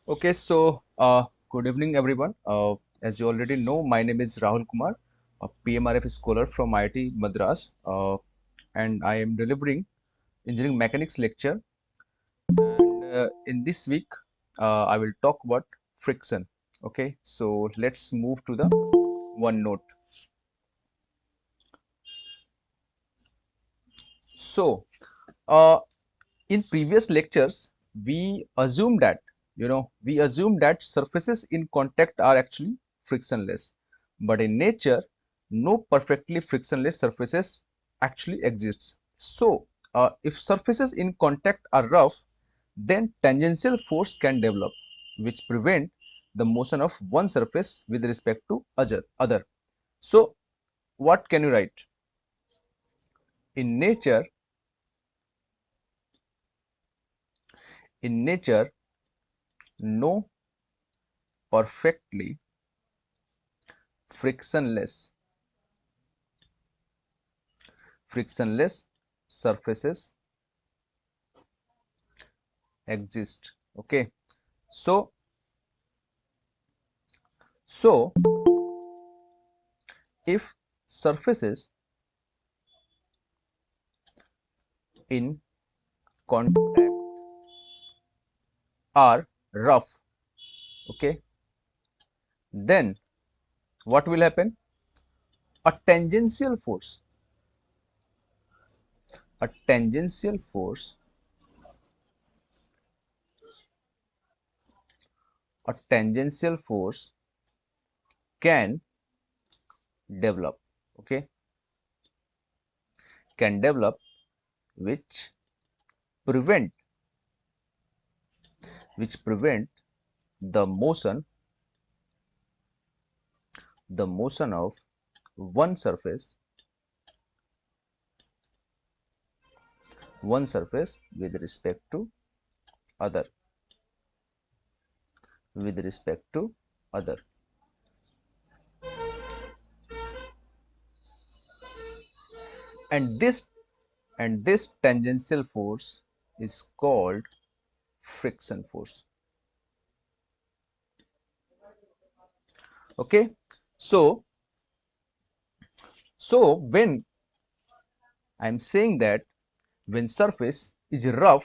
Okay, so good evening, everyone. As you already know, my name is Rahul Kumar, a PMRF scholar from IIT Madras, and I am delivering engineering mechanics lecture. And in this week, I will talk about friction. Okay, so let's move to the one note. So, uh, in previous lectures, we assume that surfaces in contact are actually frictionless, but in nature no perfectly frictionless surfaces actually exists. So if surfaces in contact are rough, then tangential force can develop, which prevent the motion of one surface with respect to other. So what can you write? In nature, in nature no perfectly frictionless frictionless surfaces exist. Okay, so so if surfaces in contact are rough, okay, then what will happen? A tangential force, a tangential force, a tangential force can develop, okay, can develop, which prevent prevent the motion of one surface with respect to other, with respect to other. And this tangential force is called friction force. Okay, so when I'm saying that when surface is rough,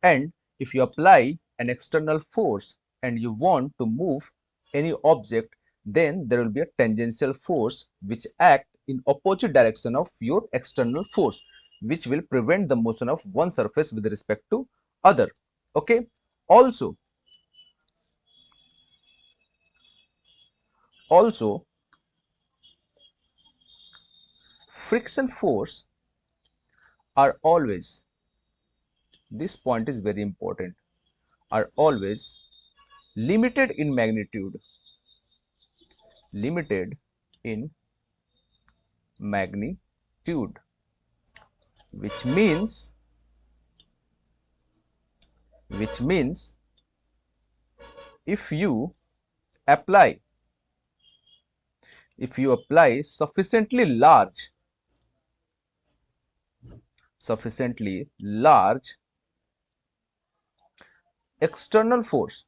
and if you apply an external force and you want to move any object, then there will be a tangential force which act in opposite direction of your external force, which will prevent the motion of one surface with respect to other. Okay, also friction force are always, this point is very important, are always limited in magnitude, limited in magnitude, which means if you apply sufficiently large external force,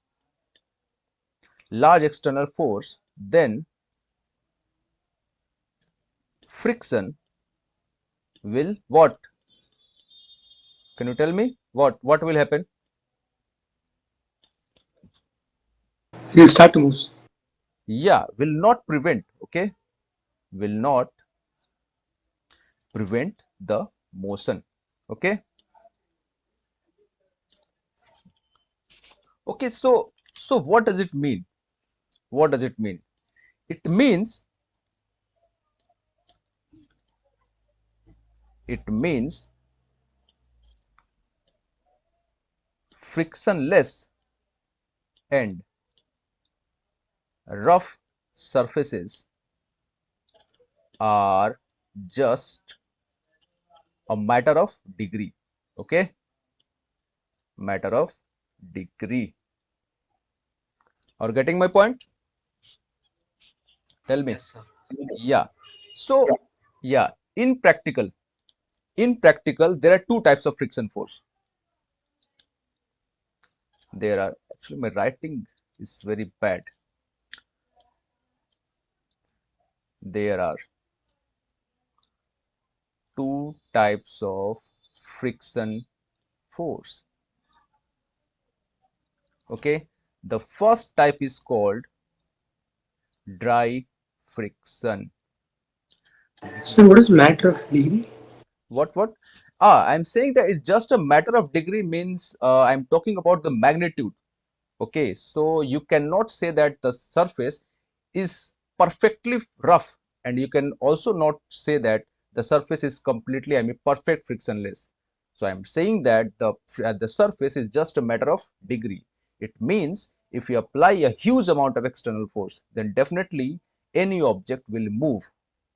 then friction will what? Can you tell me what will happen? He'll start to move. Yeah, will not prevent, okay, will not prevent the motion. Okay, okay, so what does it mean? What does it mean? It means it means frictionless and rough surfaces are just a matter of degree. Okay, matter of degree. Are getting my point? Tell me. Yes, sir. Yeah, so yeah, in practical there are two types of friction force. There are actually my writing is very bad. There are two types of friction force. Okay, the first type is called dry friction. Sir, what is matter of degree? What? I'm saying that it's just a matter of degree means I'm talking about the magnitude. Okay, so you cannot say that the surface is perfectly rough, and you can also not say that the surface is completely, I mean, perfect frictionless. So I'm saying that the surface is just a matter of degree. It means if you apply a huge amount of external force, then definitely any object will move.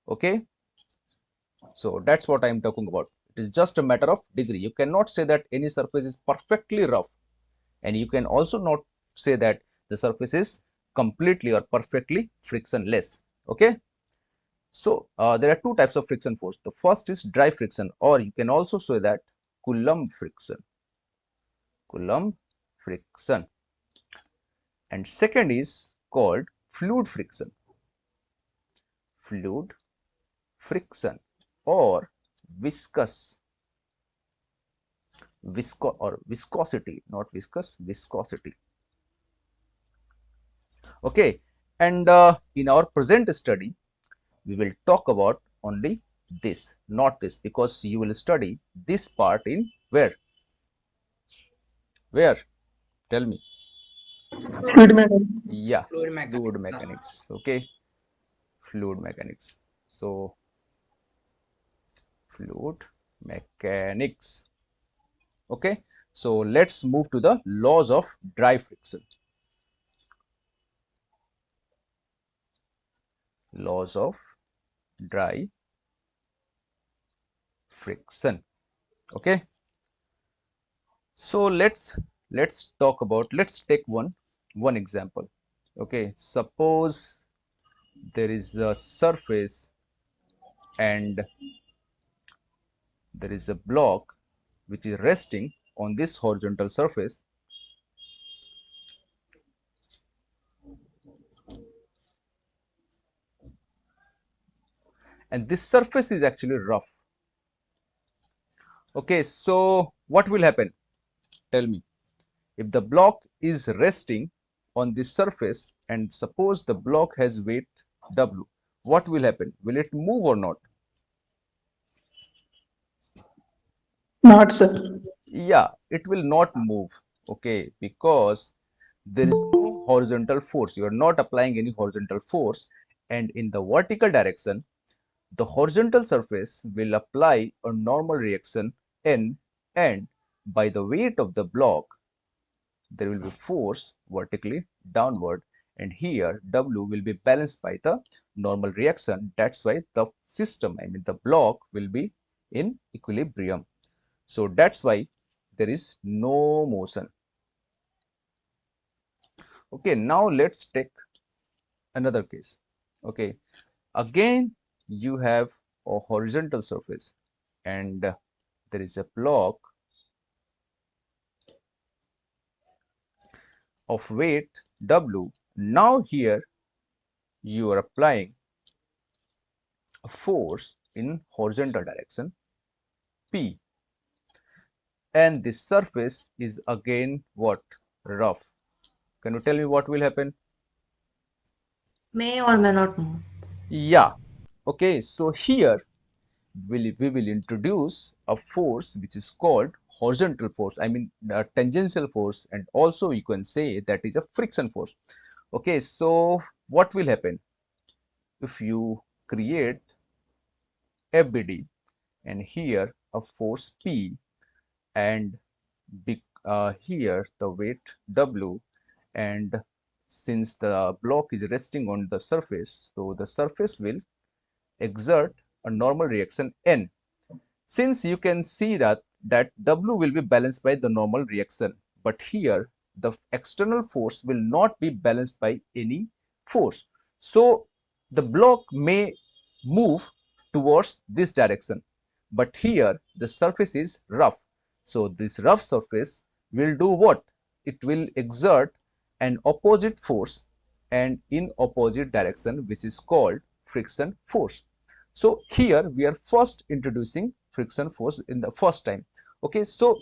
Okay, so that's what I'm talking about. It is just a matter of degree. You cannot say that any surface is perfectly rough, and you can also not say that the surface is completely or perfectly frictionless. Okay, so there are two types of friction force. The first is dry friction, or you can also say that Coulomb friction. Coulomb friction. And second is called fluid friction. Fluid friction, or viscous viscosity, not viscous, viscosity. Okay, and in our present study we will talk about only this, not this, because you will study this part in where tell me. Fluid mechanics. Yeah, Fluid fluid mechanics, sir. mechanics. Okay, fluid mechanics. So fluid mechanics. Okay, so let's move to the laws of dry friction. Laws of dry friction. Okay, so let's talk about, let's take one example. Okay, suppose there is a surface and there is a block which is resting on this horizontal surface, and this surface is actually rough. Okay, so what will happen? Tell me. If the block is resting on this surface and suppose the block has weight W, what will happen? Will it move or not? Not, sir. Yeah, it will not move. Okay, because there is no horizontal force. You are not applying any horizontal force, and in the vertical direction the horizontal surface will apply a normal reaction N, and by the weight of the block there will be force vertically downward, and here W will be balanced by the normal reaction. That's why the system, I mean the block, will be in equilibrium. So that's why there is no motion. Okay, now let's take another case. Okay, again you have a horizontal surface and there is a block of weight W. Now here you are applying a force in horizontal direction P, and this surface is again what? Rough. Can you tell me what will happen? May or may not move. Yeah. Okay, so here we will introduce a force which is called horizontal force, I mean tangential force, and also you can say that is a friction force. Okay, so what will happen if you create FBD and here a force P, and here the weight W, and since the block is resting on the surface, so the surface will exert a normal reaction N. Since you can see that W will be balanced by the normal reaction, but here the external force will not be balanced by any force, so the block may move towards this direction, but here the surface is rough, so this rough surface will do what? it will exert an opposite force and in opposite direction, which is called friction force. So here we are first introducing friction force in the first time. Okay, so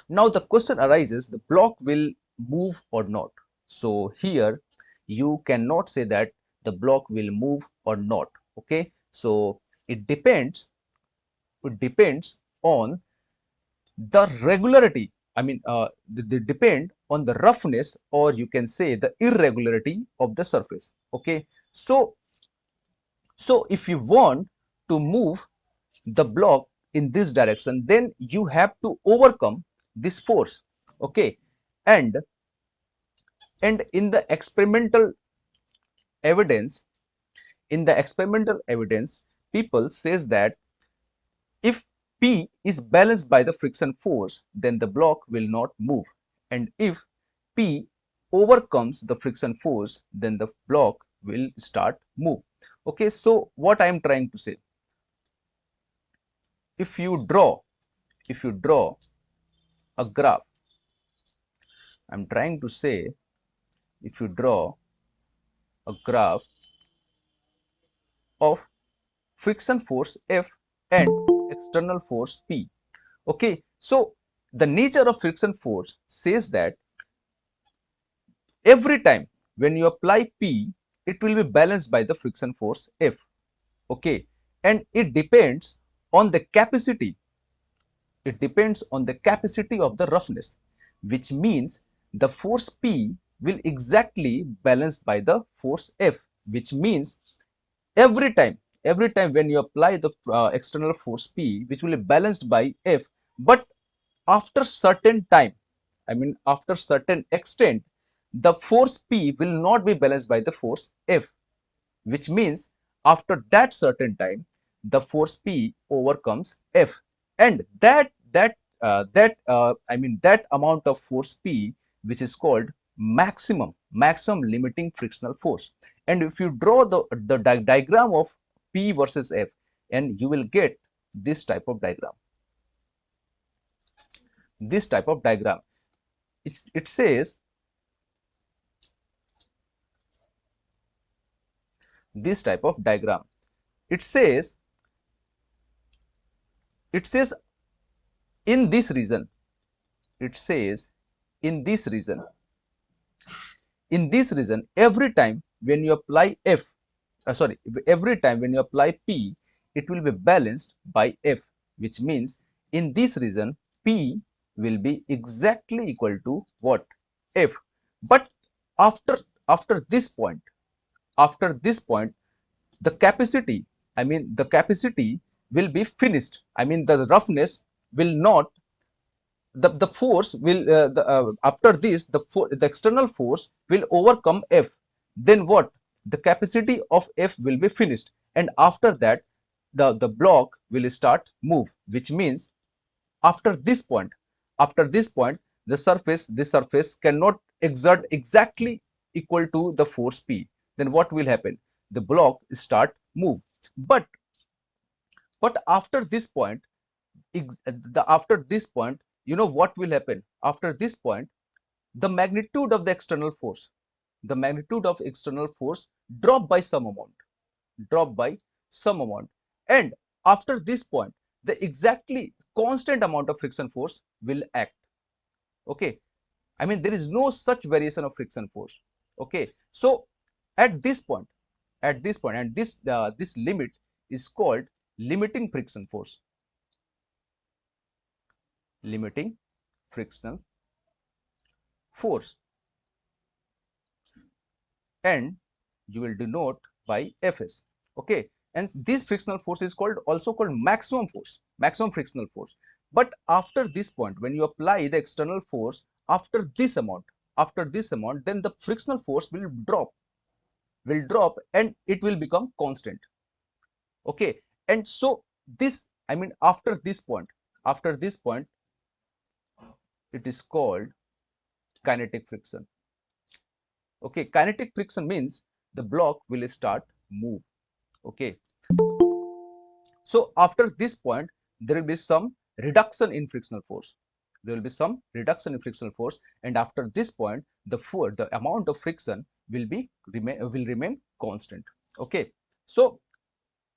now the question arises, the block will move or not. So here you cannot say that the block will move or not. Okay, so it depends on the regularity. I mean, they depend on the roughness, or you can say the irregularity of the surface. Okay, so if you want to move the block in this direction, then you have to overcome this force. Okay, and in the evidence experimental evidence, people says that if P is balanced by the friction force, then the block will not move. And if P overcomes the friction force, then the block will start move. Okay, so what I am trying to say, if you draw a graph, I'm trying to say, if you draw a graph of friction force F and external force P. Okay, so the nature of friction force says that every time when you apply P, it will be balanced by the friction force F. Okay, and it depends on the capacity. It depends on the capacity of the roughness, which means the force P will exactly balanced by the force F, which means every time when you apply the external force P, which will be balanced by F, but after certain time, I mean after certain extent, the force P will not be balanced by the force F, which means after that certain time, the force P overcomes F, and I mean that amount of force P, which is called maximum limiting frictional force. And if you draw the diagram of P versus F, and you will get this type of diagram. This type of diagram. It says this type of diagram. It says it says in this region. It says in this region. In this region, every time when you apply F, sorry, every time when you apply P, it will be balanced by F, which means in this region, P will be exactly equal to what? F. But after after this point, after this point, the capacity, I mean the capacity will be finished. I mean the roughness will not, the force will after this the external force will overcome F. Then what? The capacity of F will be finished, and after that the block will start move, which means after this point, the surface, this surface cannot exert exactly equal to the force P. Then what will happen? The block start move. but but after this point, after this point, you know what will happen? After this point, the magnitude of the external force, drop by some amount, drop by some amount, and after this point, the exactly constant amount of friction force will act. Okay, I mean there is no such variation of friction force. Okay, so at this point, and this limit is called limiting friction force. Limiting frictional force, and you will denote by Fs. Okay, and this frictional force is also called maximum force, maximum frictional force. But after this point, when you apply the external force after this amount, then the frictional force will drop and it will become constant. Okay, and so this, I mean after this point, it is called kinetic friction. Okay, kinetic friction means the block will start move. Okay, so after this point, there will be some reduction in frictional force. there will be some reduction in frictional force, and after this point the amount of friction will remain constant. Okay, so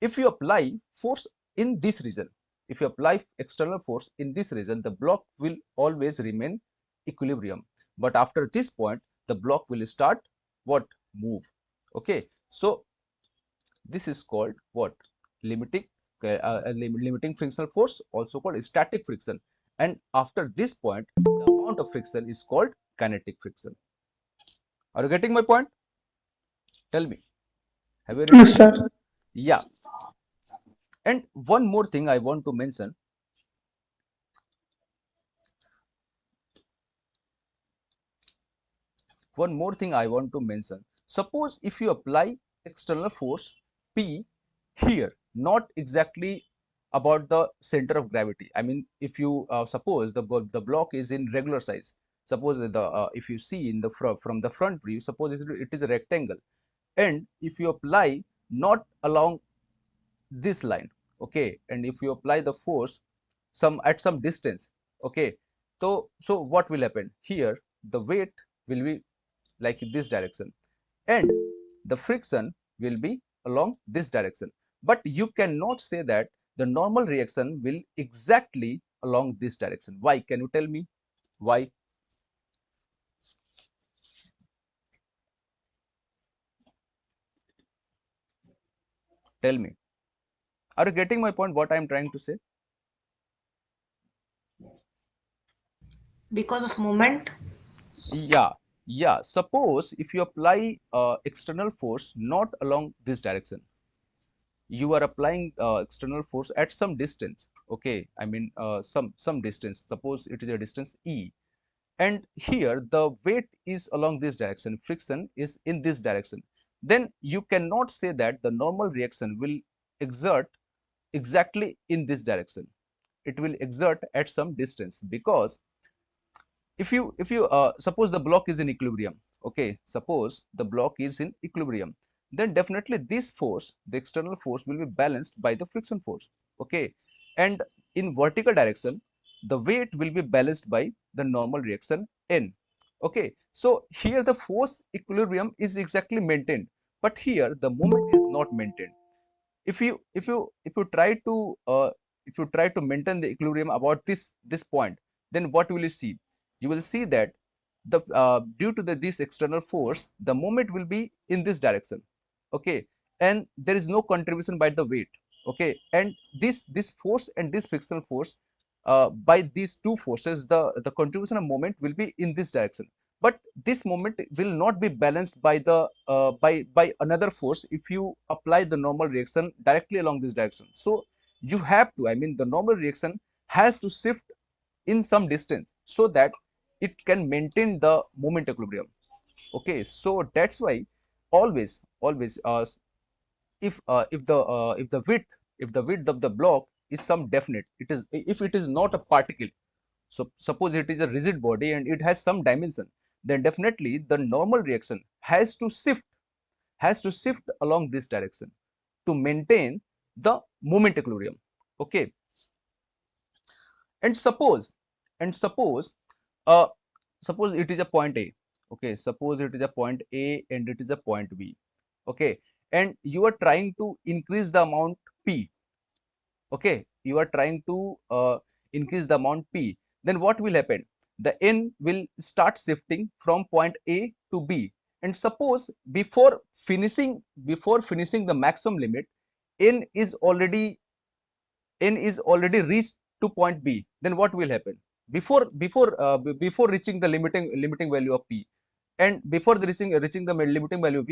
if you apply force in this region, if you apply external force in this region, the block will always remain equilibrium, but after this point the block will start what? Move. Okay, so this is called what? Limiting limiting frictional force, also called static friction, and after this point the amount of friction is called kinetic friction. Are you getting my point? Tell me, have you Yes, written it? sir. Yeah. And one more thing I want to mention, suppose if you apply external force P here, not exactly about the center of gravity. I mean, if you suppose the block is in regular size, suppose the if you see in the from the front view, suppose it is a rectangle, and if you apply not along this line, okay, and if you apply the force at some distance, okay, so what will happen here? The weight will be like this direction, and the friction will be along this direction, but you cannot say that the normal reaction will exactly along this direction. Why? Can you tell me why? Tell me, are you getting my point, what I am trying to say? Because of moment. Yeah, yeah, suppose if you apply external force not along this direction, you are applying external force at some distance, okay, I mean some distance, suppose it is a distance e, and here the weight is along this direction, friction is in this direction, then you cannot say that the normal reaction will exert exactly in this direction. It will exert at some distance, because if you suppose the block is in equilibrium, okay, suppose the block is in equilibrium, then definitely this force, the external force, will be balanced by the friction force, okay, and in vertical direction the weight will be balanced by the normal reaction n. Okay, so here the force equilibrium is exactly maintained, but here the moment is not maintained. If you try to maintain the equilibrium about this point, then what will you see? You will see that the due to this external force, the moment will be in this direction, okay, and there is no contribution by the weight, okay, and this force and this frictional force, by these two forces, the contribution of moment will be in this direction, but this moment will not be balanced by the by another force if you apply the normal reaction directly along this direction. So you have to, I mean, the normal reaction has to shift in some distance so that it can maintain the moment equilibrium. Okay, so that's why always if the width of the block is some definite, it is, if it is not a particle, so suppose it is a rigid body and it has some dimension, then definitely the normal reaction has to shift along this direction to maintain the moment equilibrium. Okay, and suppose uh suppose it is a point A. Okay, suppose it is a point A and it is a point B. Okay, and you are trying to increase the amount P. Okay, you are trying to increase the amount P, then what will happen? The n will start shifting from point A to B, and suppose before finishing the maximum limit, n is already reached to point B, then what will happen? Before reaching the limiting value of P, and before reaching the limiting value of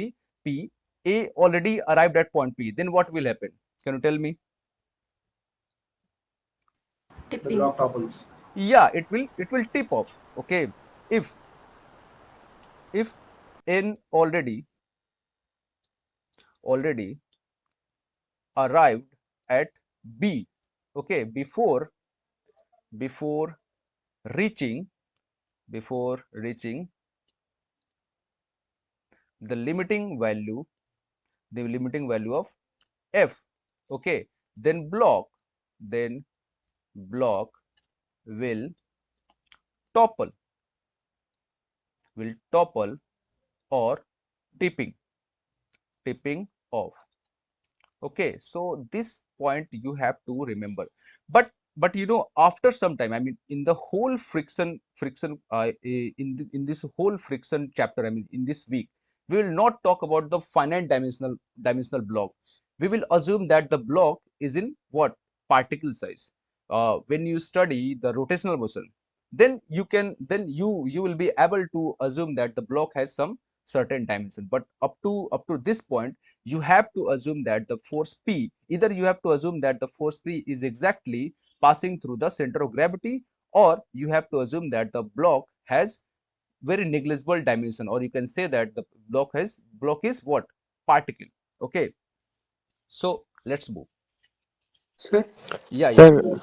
P, A already arrived at point P, then what will happen? Can you tell me? The Tipping. block topples. Yeah, it will tip off. Okay, if if n already arrived at B, okay, before reaching before reaching the limiting value of F, okay, then block will topple, will topple or tipping, tipping off. Okay, so this point you have to remember. But you know, after some time, I mean, in the whole friction in this whole friction chapter, I mean, in this week, we will not talk about the finite dimensional block. We will assume that the block is in what? Particle size. When you study the rotational motion, then you will be able to assume that the block has some certain dimension. But up to this point, you have to assume that the force P, either you have to assume that the force P is exactly passing through the center of gravity, or you have to assume that the block has very negligible dimension, or you can say that the block is what? Particle. Okay, so let's move. Sir, Yeah, yeah, Sir,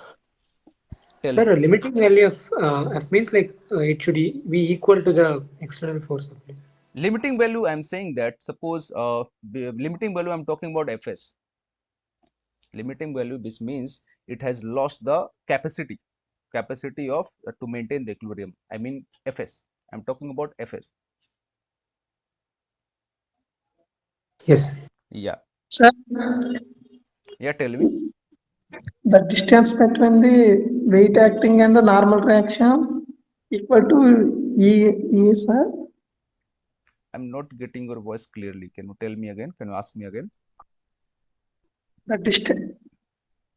tell sir, me. a limiting value of F means like it should be equal to the external force apply. Limiting value, I'm saying that suppose limiting value, I'm talking about Fs. Limiting value, which means it has lost the capacity of to maintain the equilibrium. I mean Fs. I'm talking about Fs. Yes. Yeah, Sir, yeah. Tell me. the distance between the weight acting and the normal reaction equal to sir. I'm not getting your voice clearly. Can you tell me again? Can you ask me again? The distance,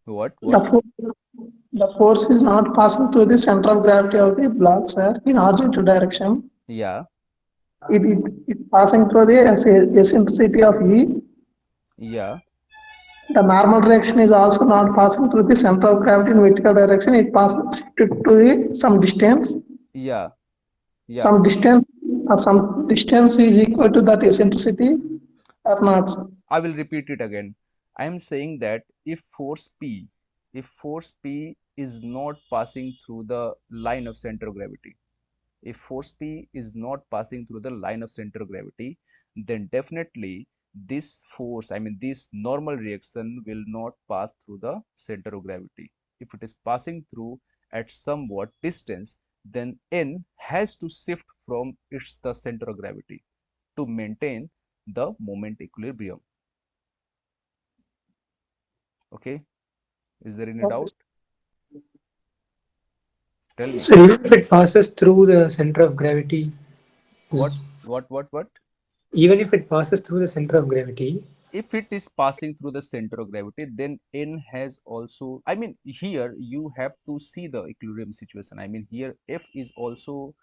What? the, What? the force is not passing through the center of gravity of the block, sir, in horizontal direction. Yeah, It passing through the eccentricity of E. yeah, The normal direction is also not passing through the center of gravity in vertical direction. It passes to the some distance. yeah, yeah. Some distance, some distance is equal to that eccentricity or not. I will repeat it again. I am saying that if force P is not passing through the line of center of gravity, if force P is not passing through the line of center of gravity, then definitely this force, I mean this normal reaction will not pass through the center of gravity. If it is passing through at somewhat distance, then N has to shift from its the center of gravity to maintain the moment equilibrium. Okay, is there any doubt? Tell me. So even if it passes through the center of gravity, What, what? even if it passes through the center of gravity, If it is passing through the center of gravity, then N has also, I mean, here you have to see the equilibrium situation. I mean, here F is also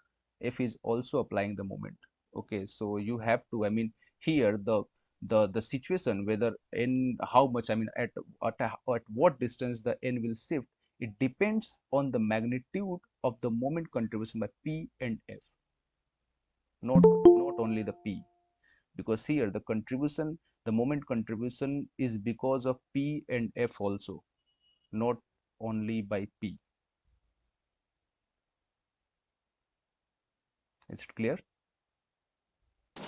applying the moment. Okay, so you have to, I mean, here the situation, whether N, how much, I mean, at what distance the N will shift, it depends on the magnitude of the moment contribution by P and F, not only the P, because here the moment contribution is because of P and F also, not only by P. Is it clear?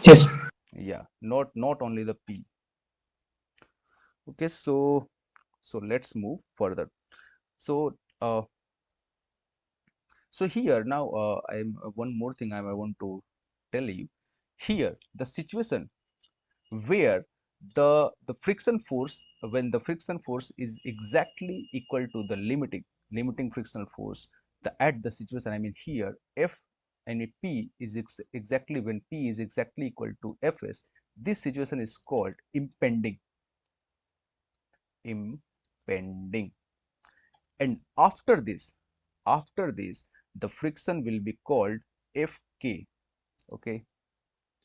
yes. Yeah, not only the P. Okay, so let's move further. So here now I'm one more thing I want to tell you. Here the situation where the friction force, when the friction force is exactly equal to the limiting frictional force, the at the situation, I mean here F and P is exactly, when P is exactly equal to Fs, this situation is called impending. And after this the friction will be called Fk. Okay,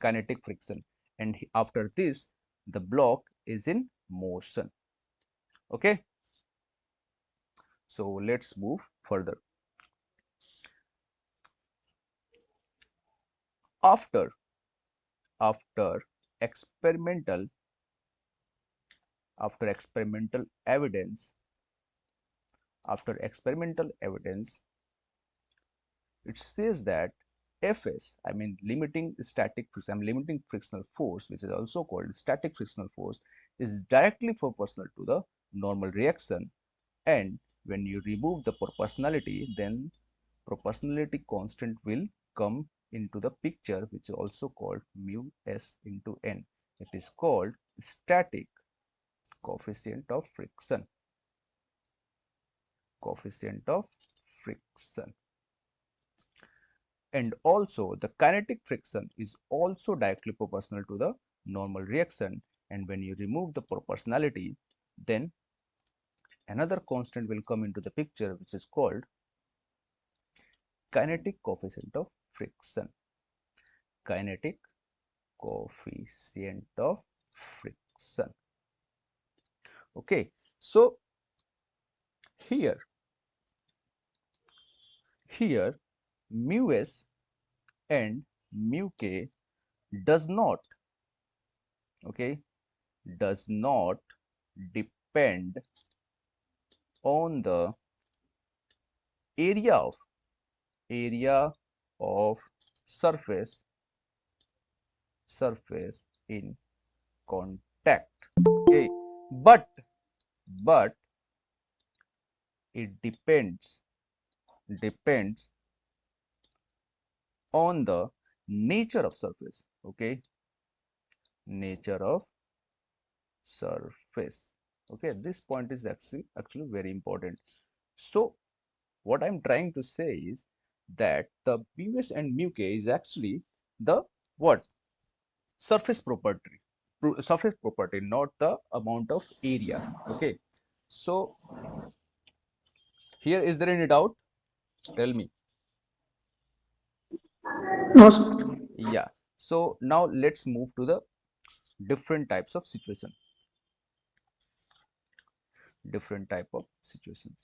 kinetic friction. And after this the block is in motion. Okay, so let's move further. After after experimental experimental evidence, it says that Fs, I mean limiting frictional force, which is also called static frictional force, is directly proportional to the normal reaction. And when you remove the proportionality, then proportionality constant will come into the picture, which is also called mu s into n. It is called static coefficient of friction. Coefficient of friction. And also the kinetic friction is also directly proportional to the normal reaction, and when you remove the proportionality, then another constant will come into the picture, which is called kinetic coefficient of friction. Kinetic coefficient of friction. Okay, so here mu s and mu k does not, okay, does not depend on the area of area of surface in contact. Okay, but but it depends on the nature of surface. Okay, nature of surface. Okay, this point is actually very important. So what I'm trying to say is that the mu s and mu k is actually the what surface property, not the amount of area. Okay, so here, is there any doubt? Tell me. No, sir. Yeah, so now let's move to the different types of situation. Different type of situations.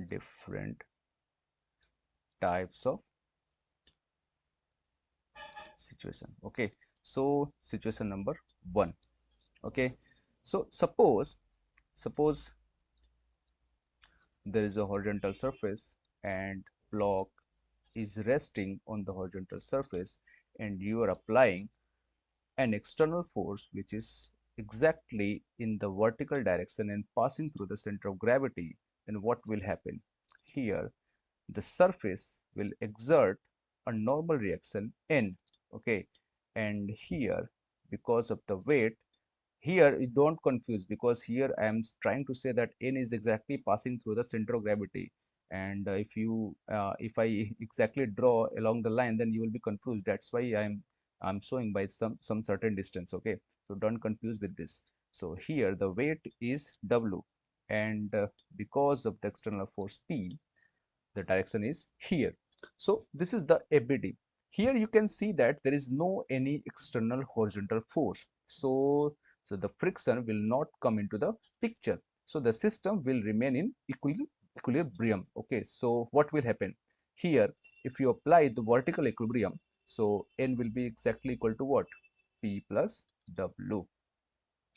Different types of situation. Okay, so situation number 1. Okay, so suppose there is a horizontal surface and block is resting on the horizontal surface, and you are applying an external force which is exactly in the vertical direction and passing through the center of gravity. Then what will happen? Here the surface will exert a normal reaction N. Okay, and here, because of the weight, here you don't confuse, because here I am trying to say that N is exactly passing through the center of gravity, and if I exactly draw along the line, then you will be confused. That's why I'm showing by some certain distance. Okay, so don't confuse with this. So here the weight is W, and because of the external force P, the direction is here. So this is the ABD. Here you can see that there is no any external horizontal force. So the friction will not come into the picture. So the system will remain in equilibrium. Okay, so what will happen? Here, if you apply the vertical equilibrium, so N will be exactly equal to what? P plus W.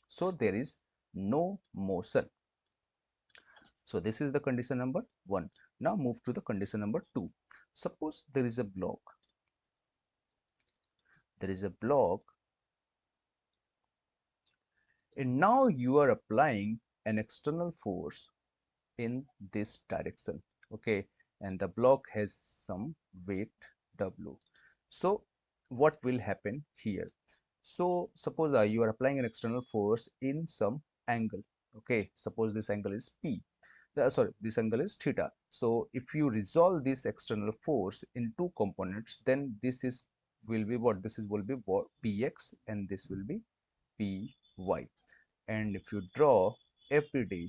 So there is no motion. So this is the condition number 1. Now move to the condition number 2. Suppose there is a block. There is a block, and now you are applying an external force in this direction. Okay, and the block has some weight W. So what will happen here? So suppose you are applying an external force in some angle. Okay, suppose this angle is P. Sorry, this angle is theta. So if you resolve this external force in two components, then this is will be what? This is will be what? Px, and this will be Py. And if you draw FBD,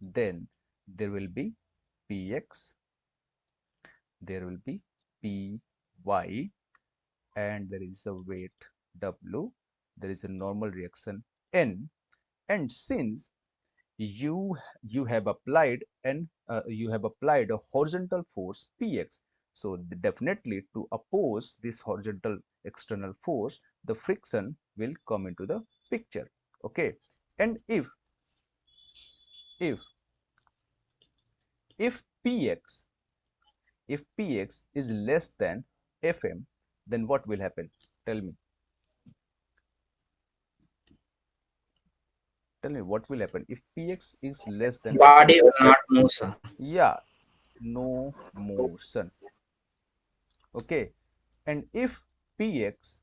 then there will be Px, there will be Py, and there is a weight W, there is a normal reaction N, and since you have applied a horizontal force Px, so definitely to oppose this horizontal external force, the friction will come into the picture. Okay, and if if Px if Px is less than Fm, then what will happen? Tell me. Tell me what will happen if px is less than fm. Body will not move, sir. Yeah, no motion. Okay, and if px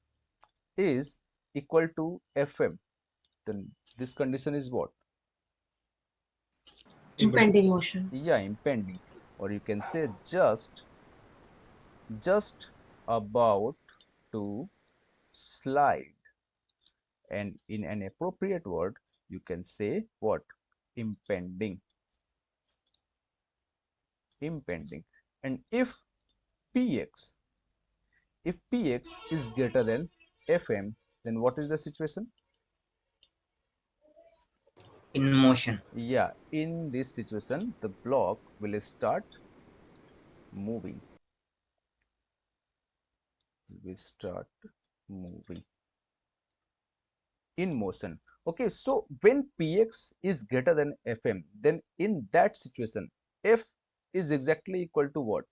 is equal to fm, then this condition is what? Impending motion. Yeah, impending, or you can say just about to slide, and in an appropriate word you can say what? Impending. Impending. And px if px is greater than fm, then what is the situation? In motion. Yeah, in this situation the block will start moving. We start moving in motion. Okay, so when px is greater than fm, then in that situation f is exactly equal to what?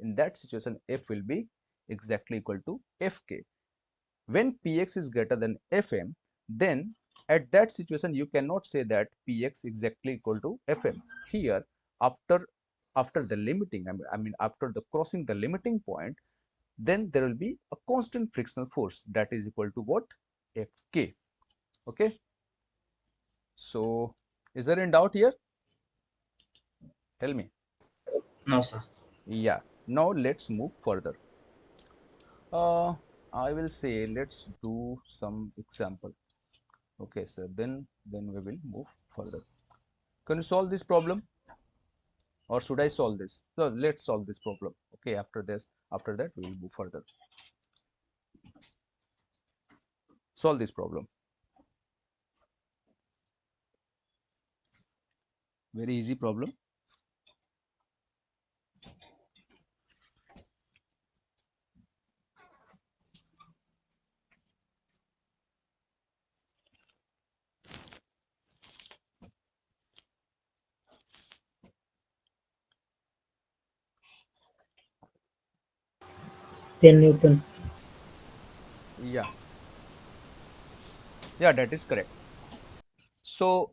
In that situation f will be exactly equal to fk. When px is greater than fm, then at that situation you cannot say that px exactly equal to fm. Here, after the limiting, I mean after the crossing the limiting point, then there will be a constant frictional force that is equal to what? Fk. Okay, so is there any doubt here? Tell me. No, sir. Yeah, now let's move further. uh I will say let's do some example. Okay, so then we will move further. Can you solve this problem, or should I solve this? So let's solve this problem. Okay, after that we will move further. Solve this problem. Very easy problem. Newton. Yeah, yeah, that is correct. So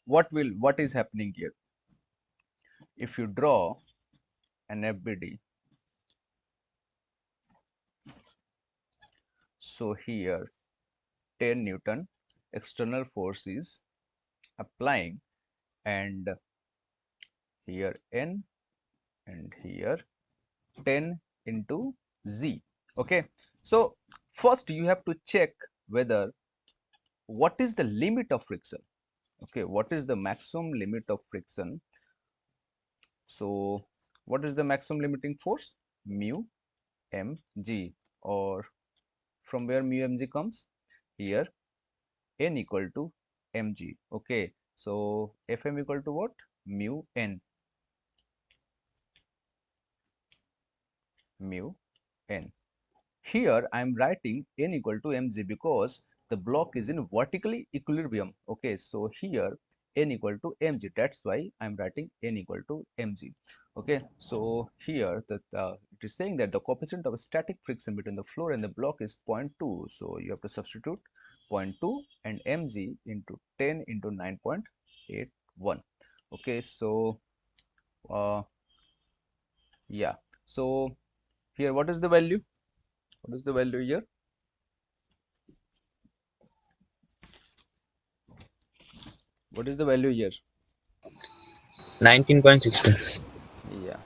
what is happening here? If you draw an FBD, so here 10 Newton external force is applying, and here N, and here 10 into Z. Okay, so first you have to check whether what is the limit of friction. Okay, what is the maximum limit of friction? So what is the maximum limiting force? Mu mg, or from where mu mg comes? Here n equal to mg. Okay, so fm equal to what? Mu n. Mu n. Here I am writing n equal to mg because the block is in vertically equilibrium. Okay, so here n equal to mg, that's why I am writing n equal to mg. Okay, so here it is saying that the coefficient of static friction between the floor and the block is 0.2, so you have to substitute 0.2 and mg into 10 into 9.81. Okay, so yeah, so here what is the value? What is the value here? What is the value here? 19.16. Yeah,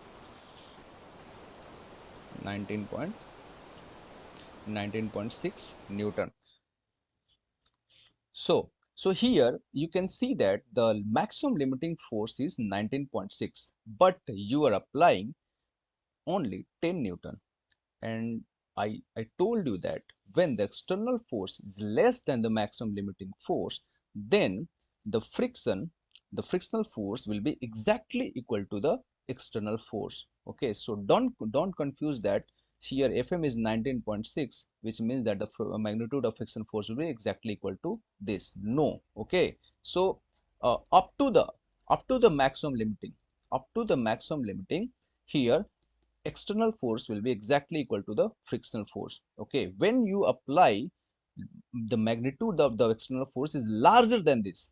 19.6 Newton. So here you can see that the maximum limiting force is 19.6, but you are applying only 10 Newton. And I told you that when the external force is less than the maximum limiting force, then the frictional force will be exactly equal to the external force. Okay, so don't confuse that here fm is 19.6, which means that the magnitude of friction force will be exactly equal to this. No. Okay, so up to the maximum limiting, here external force will be exactly equal to the frictional force. Okay, when you apply the magnitude of the external force is larger than this,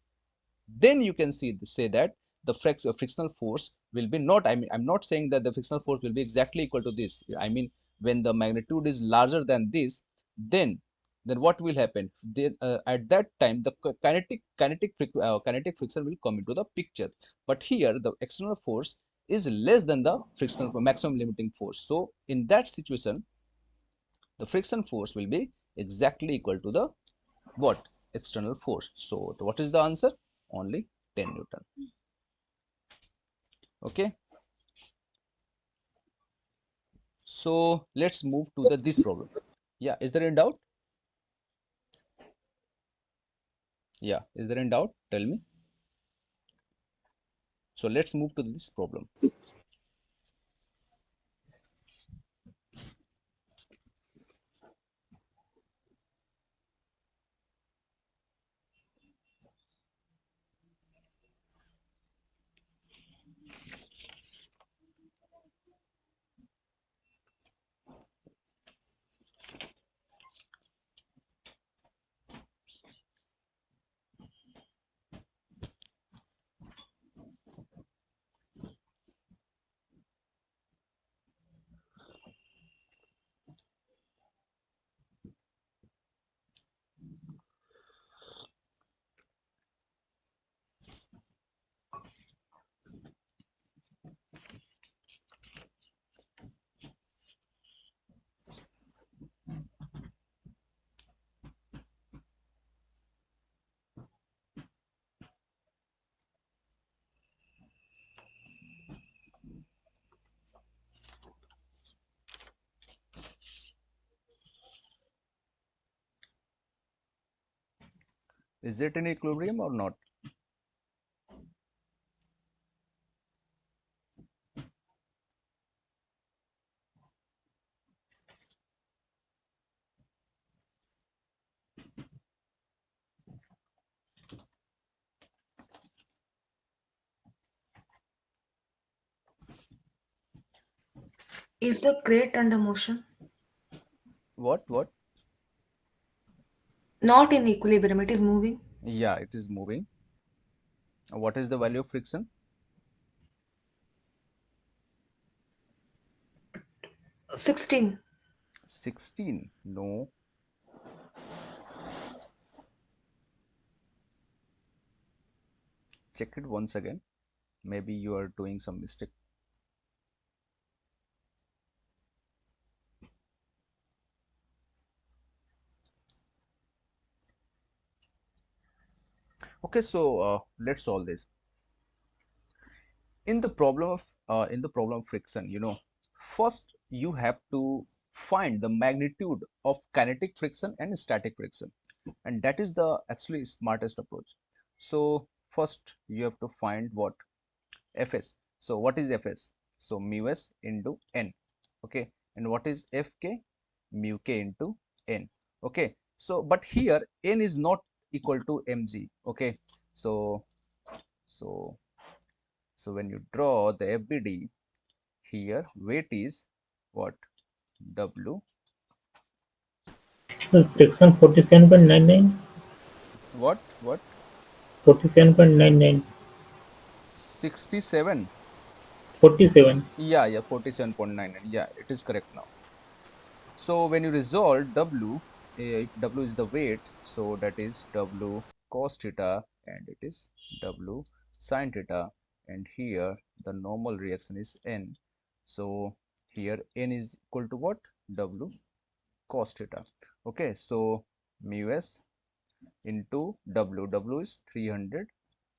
then you can say that the frictional force will be not, I mean, I'm not saying that the frictional force will be exactly equal to this. I mean, when the magnitude is larger than this, then what will happen? Then at that time the kinetic friction will come into the picture. But here the external force is less than the frictional maximum limiting force. So in that situation, the friction force will be exactly equal to the what? External force. So what is the answer? Only 10 Newton. Okay. So let's move to this problem. Yeah, is there any doubt? Yeah, is there any doubt? Tell me. So let's move to this problem. Is it in equilibrium or not? Is the crate under motion? What? Not in equilibrium, it is moving. Yeah, it is moving. What is the value of friction? 16. 16. No. Check it once again. Maybe you are doing some mistake. Okay, so let's solve this. In the problem of friction, first you have to find the magnitude of kinetic friction and static friction, and that is the actually smartest approach. So first you have to find what? Fs. So what is Fs? So mu s into n. Okay, and what is Fk? Mu k into n. Okay, so but here n is not equal to mg. Okay, so so so when you draw the FBD, here weight is what? W. Friction 47.99. What? 47.99. 67. 47. Yeah, 47.99. Yeah, it is correct now. So when you resolve W, if W is the weight, so that is W cos theta and it is W sin theta, and here the normal reaction is N. So here N is equal to what? W cos theta. Okay, so mu s into W is 300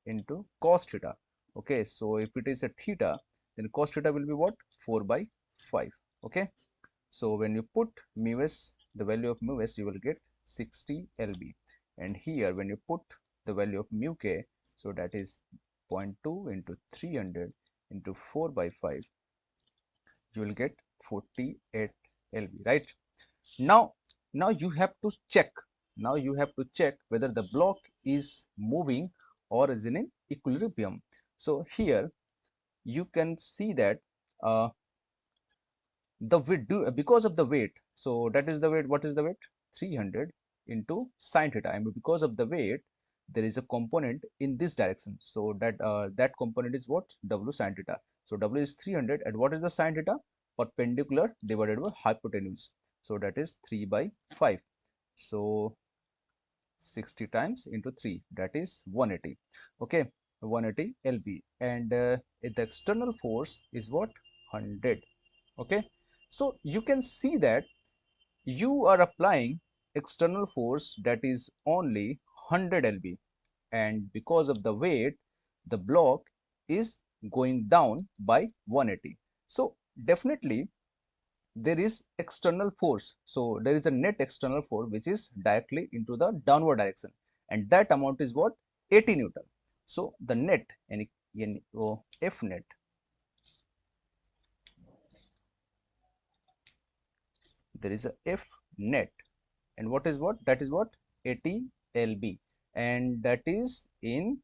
into cos theta. Okay, so if it is a theta, then cos theta will be what? 4 by 5. Okay, so when you put mu s, the value of mu s, you will get 60 lb, and here when you put the value of mu k, so that is 0.2 into 300 into 4 by 5, you will get 48 lb, right? Now you have to check, whether the block is moving or is in an equilibrium. So here you can see that the weight, because of the weight, so that is the weight. What is the weight? 300 into sine theta. And because of the weight, there is a component in this direction. So that component is what? W sine theta. So W is 300, and what is the sine theta? Perpendicular divided by hypotenuse. So that is 3 by 5. So 60 times into 3, that is 180. Okay, 180 lb, and the external force is what? 100. Okay, so you can see that you are applying external force that is only 100 lb, and because of the weight, the block is going down by 180. So definitely there is external force. So there is a net external force which is directly into the downward direction, and that amount is what? 80 Newton. So the net F net, there is a F net, and what is what? That is what? 80 lb, and that is in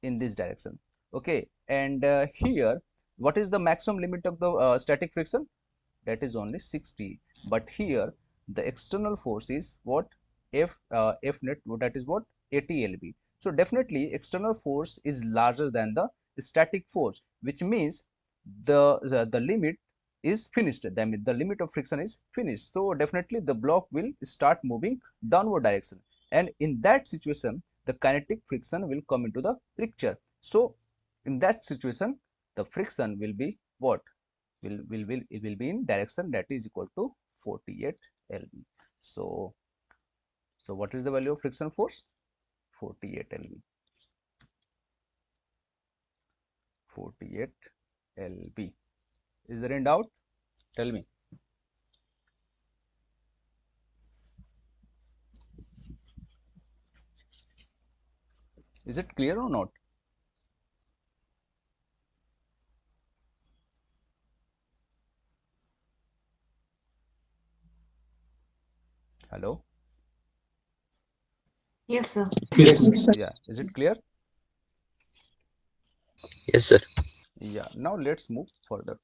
this direction. Okay, and here, what is the maximum limit of the static friction? That is only 60, but here the external force is what? F net, that is what? 80 lb. So definitely external force is larger than the static force, which means the limit is finished. That means the limit of friction is finished. So definitely the block will start moving downward direction, and in that situation the kinetic friction will come into the picture. So in that situation, the friction will be what? It will be in direction that is equal to 48 lb. So what is the value of friction force? 48 lb. 48 lb. Is there any doubt? Tell me. Is it clear or not? Hello? Yes, sir. Yes. Yes, sir. Yeah, is it clear? Yes, sir. Yeah, now let's move further.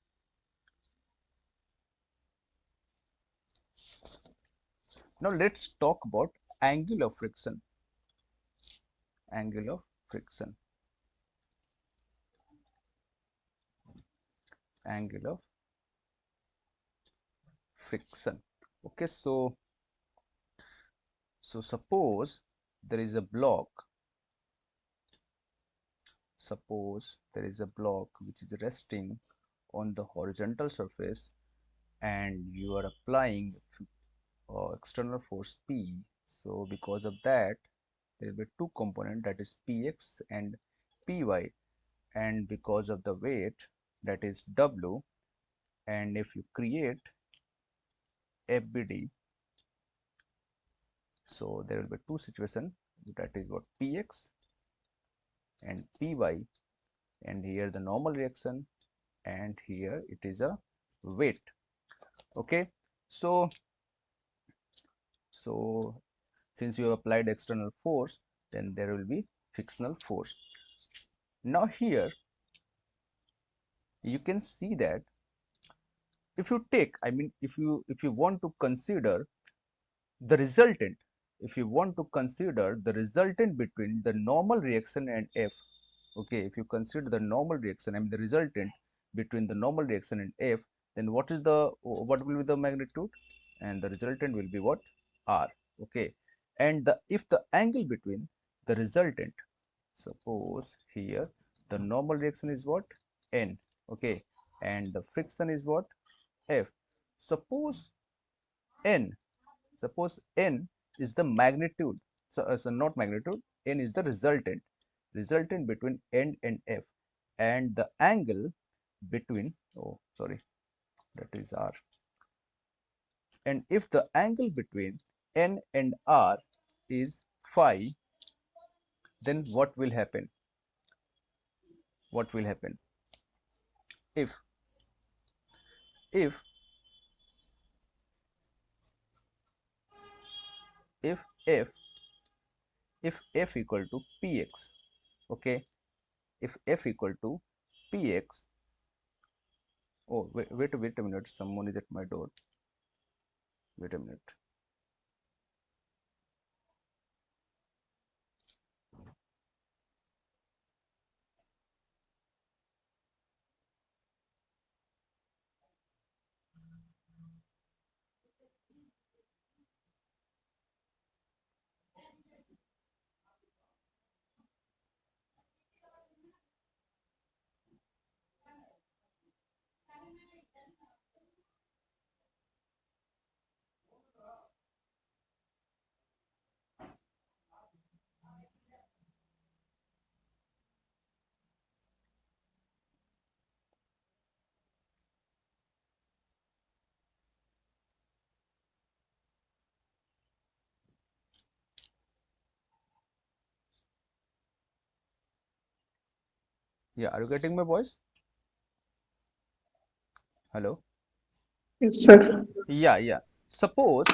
Now let's talk about angle of friction. Angle of friction. Angle of friction. Okay, so suppose there is a block. Suppose there is a block which is resting on the horizontal surface, and you are applying external force P. So because of that, there will be two components, that is Px and Py, and because of the weight, that is W, and if you create FBD, so there will be two situations, that is what? Px and Py, and here the normal reaction, and here it is a weight. Okay, so since you have applied external force, then there will be frictional force. Now here you can see that if you take, I mean, if you want to consider the resultant, if you want to consider the resultant between the normal reaction and F, okay, if you consider the normal reaction, I mean the resultant between the normal reaction and F, then what will be the magnitude? And the resultant will be what? R. Okay, and if the angle between the resultant, suppose here the normal reaction is what? N. Okay, and the friction is what? F. Suppose N, suppose N is the magnitude, so not magnitude, N is the resultant between N and F, and the angle between, oh sorry, that is R, and if the angle between N and R is phi, then what will happen? What will happen if if if f if f equal to px? Okay, if f equal to px, oh wait a minute, someone is at my door. Wait a minute. Yeah, are you getting my voice? Hello? Yes, sir. Yeah. Suppose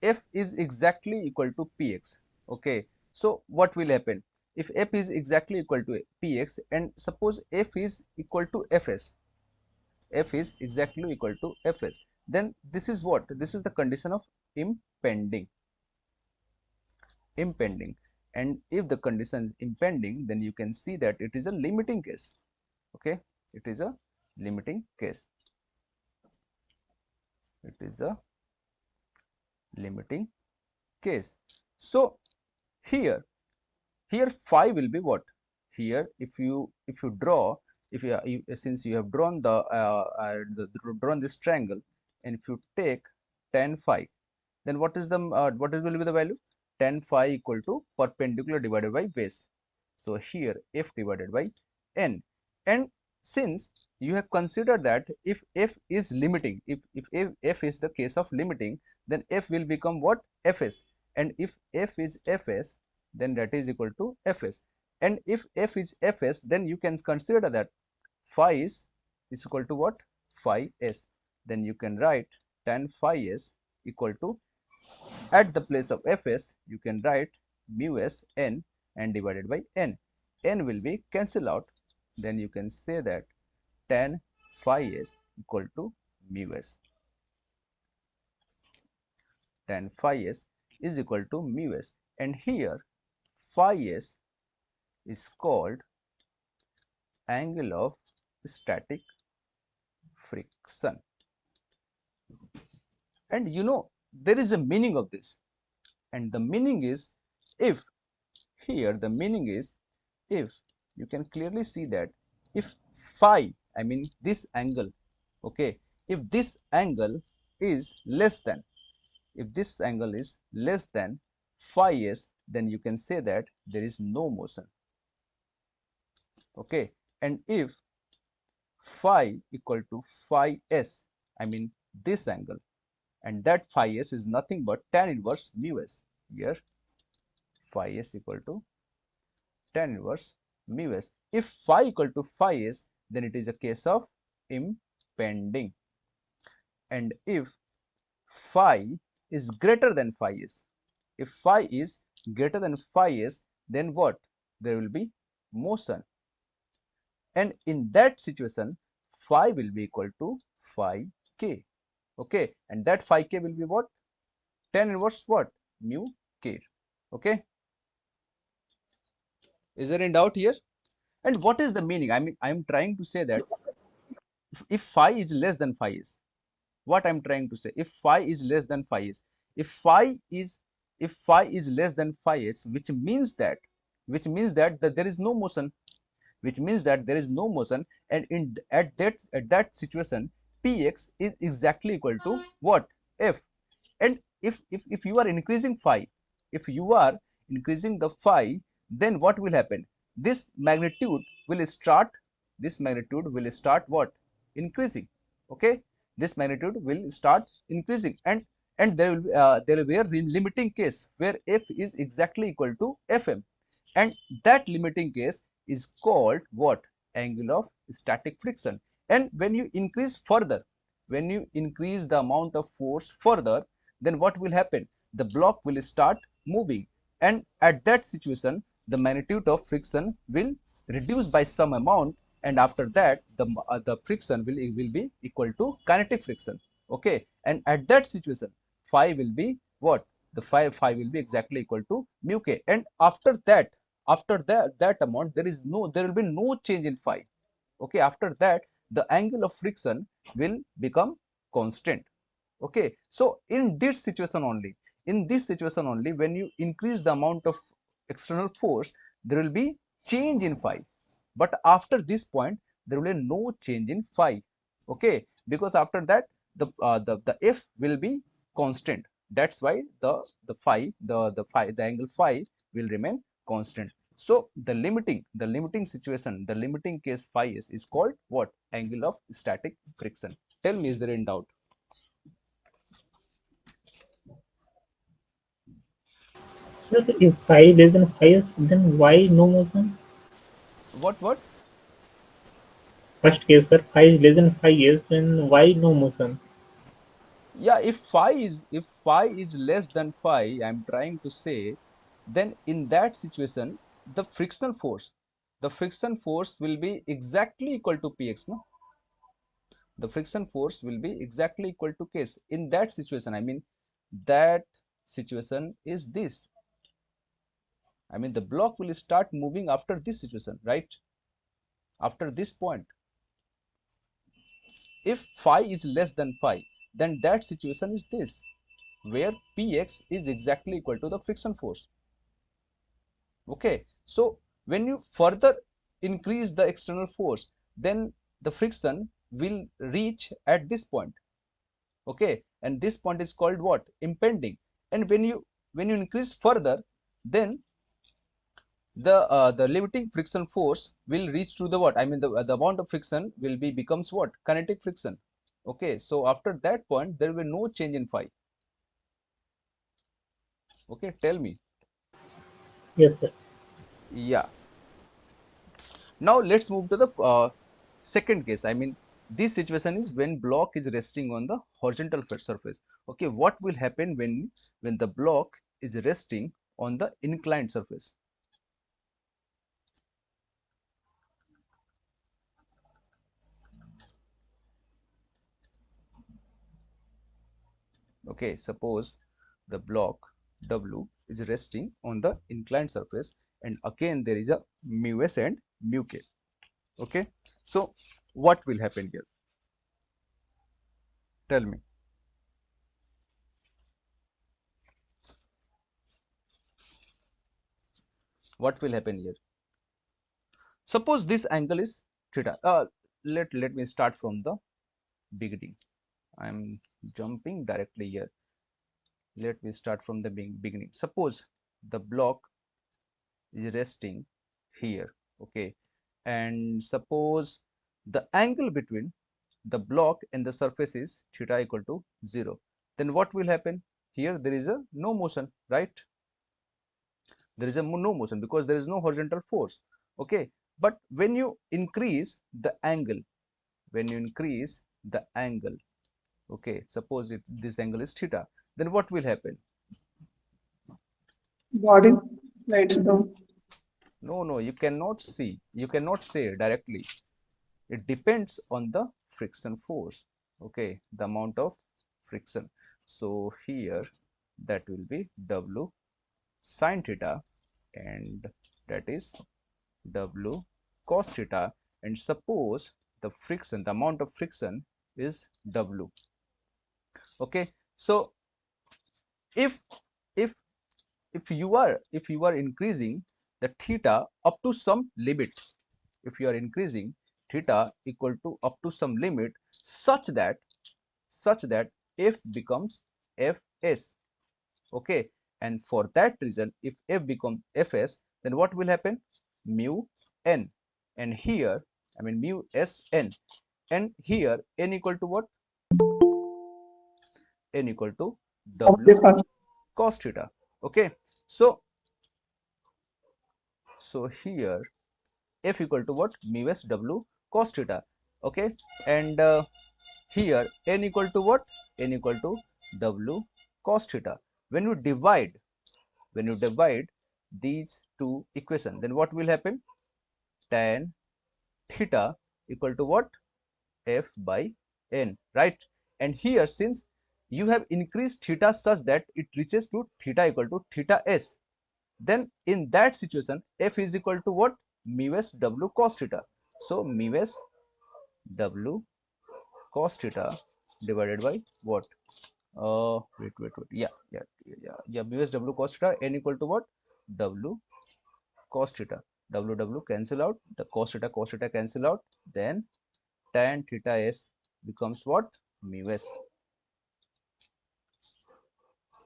f is exactly equal to px. Okay, so what will happen if f is exactly equal to px, and suppose f is equal to fs, f is exactly equal to fs, then this is what, this is the condition of impending. And if the condition is impending, then you can see that it is a limiting case. Okay, it is a limiting case, it is a limiting case. So here phi will be what, here if you draw, if you since you have drawn drawn this triangle, and if you take tan phi, then what is the will be the value, tan phi equal to perpendicular divided by base. So here f divided by n. And since you have considered that if f is limiting, if f is the case of limiting, then f will become what, fs. And if f is fs, then that is equal to fs. And if f is fs, then you can consider that phi is equal to what, phi s. Then you can write tan phi s equal to, at the place of fs you can write mu s n and divided by n. N will be cancelled out, then you can say that tan phi s equal to mu s. Tan phi s is equal to mu s, and here phi s is called angle of static friction. And you know, there is a meaning of this, and the meaning is, if here the meaning is, if you can clearly see that if phi, I mean this angle, okay, if this angle is less than, if this angle is less than phi s, then you can say that there is no motion. Okay, and if phi equal to phi s, I mean this angle, and that phi s is nothing but tan inverse mu s. Here phi s equal to tan inverse mu s. If phi equal to phi s, then it is a case of impending. And if phi is greater than phi s, if phi is greater than phi s, then what? There will be motion. And in that situation, phi will be equal to phi k. Okay, and that phi k will be what? Tan inverse what? Mu k. Okay, is there any doubt here? And what is the meaning? I mean, I am trying to say that if phi is less than phi is, what I'm trying to say, if phi is less than phi is, if phi is, if phi is less than phi is, which means that, that there is no motion, which means that there is no motion. And in at that situation, px is exactly equal to what, f. And if you are increasing phi, if you are increasing the phi, then what will happen, this magnitude will start, this magnitude will start what, increasing. Okay, this magnitude will start increasing, and there will be a limiting case where f is exactly equal to fm, and that limiting case is called what, angle of static friction. And when you increase further, when you increase the amount of force further, then what will happen, the block will start moving, and at that situation the magnitude of friction will reduce by some amount, and after that the friction will be equal to kinetic friction. Okay, and at that situation phi will be what, the phi will be exactly equal to mu k. And after that, that amount, there will be no change in phi. Okay, after that the angle of friction will become constant. Okay, so in this situation only, when you increase the amount of external force, there will be change in phi, but after this point there will be no change in phi. Okay, because after that the f will be constant, that's why the angle phi will remain constant. So the limiting situation, the limiting case phi is called what, angle of static friction. Tell me, is there any doubt? Sir, if phi less than phi s, then why no motion? What? First case, sir, phi is less than phi s, then why no motion? Yeah, if phi is less than phi, I'm trying to say, then in that situation, the friction force will be exactly equal to px, no? The friction force will be exactly equal to case. In that situation, I mean, that situation is this. I mean, the block will start moving after this situation, right? After this point. If phi is less than phi, then that situation is this, where px is exactly equal to the friction force. Okay, so when you further increase the external force, then the friction will reach at this point. Okay, and this point is called what? Impending. And when you increase further, then the limiting friction force will reach to the what? I mean, the amount of friction will be becomes what? Kinetic friction. Okay, so after that point, there will be no change in phi. Okay, tell me. Yes, sir. Yeah. Now let's move to the second case. I mean, this situation is when block is resting on the horizontal surface. Okay, what will happen when the block is resting on the inclined surface? Okay, suppose the block W is resting on the inclined surface, and again there is a mu s and mu k. Okay, so what will happen here? Tell me. What will happen here? Suppose this angle is theta. Let me start from the beginning. I'm jumping directly here. Let me start from the beginning. Suppose the block is resting here, okay, and suppose the angle between the block and the surface is theta equal to 0. Then what will happen? Here there is a no motion, right? There is a no motion because there is no horizontal force. Okay, but when you increase the angle, when you increase the angle, okay, suppose if this angle is theta, then what will happen? Body slides down. No, you cannot say directly. It depends on the friction force, okay, the amount of friction. So here that will be W sine theta, and that is W cos theta, and suppose the friction, the amount of friction is W. Okay, so if if if you are increasing the theta up to some limit, if you are increasing theta equal to up to some limit, such that f becomes fs. Okay, and for that reason, if f becomes fs, then what will happen? Mu n, and here I mean mu s n, and here n equal to what? N equal to Okay, W first. cos theta. Okay, so here f equal to what? Mu s W cos theta. Okay, and here n equal to what? N equal to W cos theta. When you divide these two equations, then what will happen? Tan theta equal to what? F by n, right? And here, since you have increased theta such that it reaches to theta equal to theta s, then in that situation f is equal to what? Mu s W cos theta. So mu s W cos theta divided by what? Wait. Yeah. Mu s W cos theta, n equal to what? W cos theta. W cancel out. The cos theta cancel out. Then tan theta s becomes what? Mu s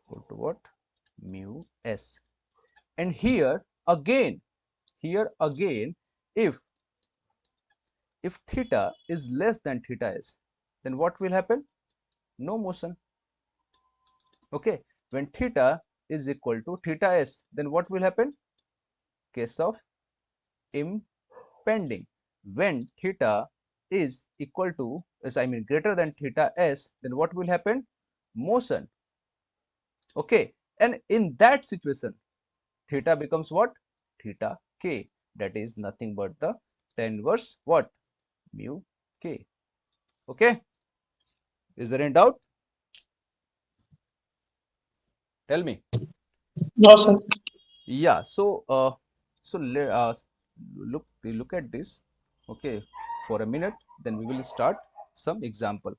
equal to what? Mu s. And here again, if theta is less than theta s, then what will happen? No motion. Okay, when theta is equal to theta s, then what will happen? Case of impending. When theta is equal to greater than theta s, then what will happen? Motion. Okay, and in that situation theta becomes what? Theta k, that is nothing but the tan inverse what? Mu k. Okay, is there any doubt? Tell me. No, sir. Yeah, so look at this, okay, for a minute, then we will start some example.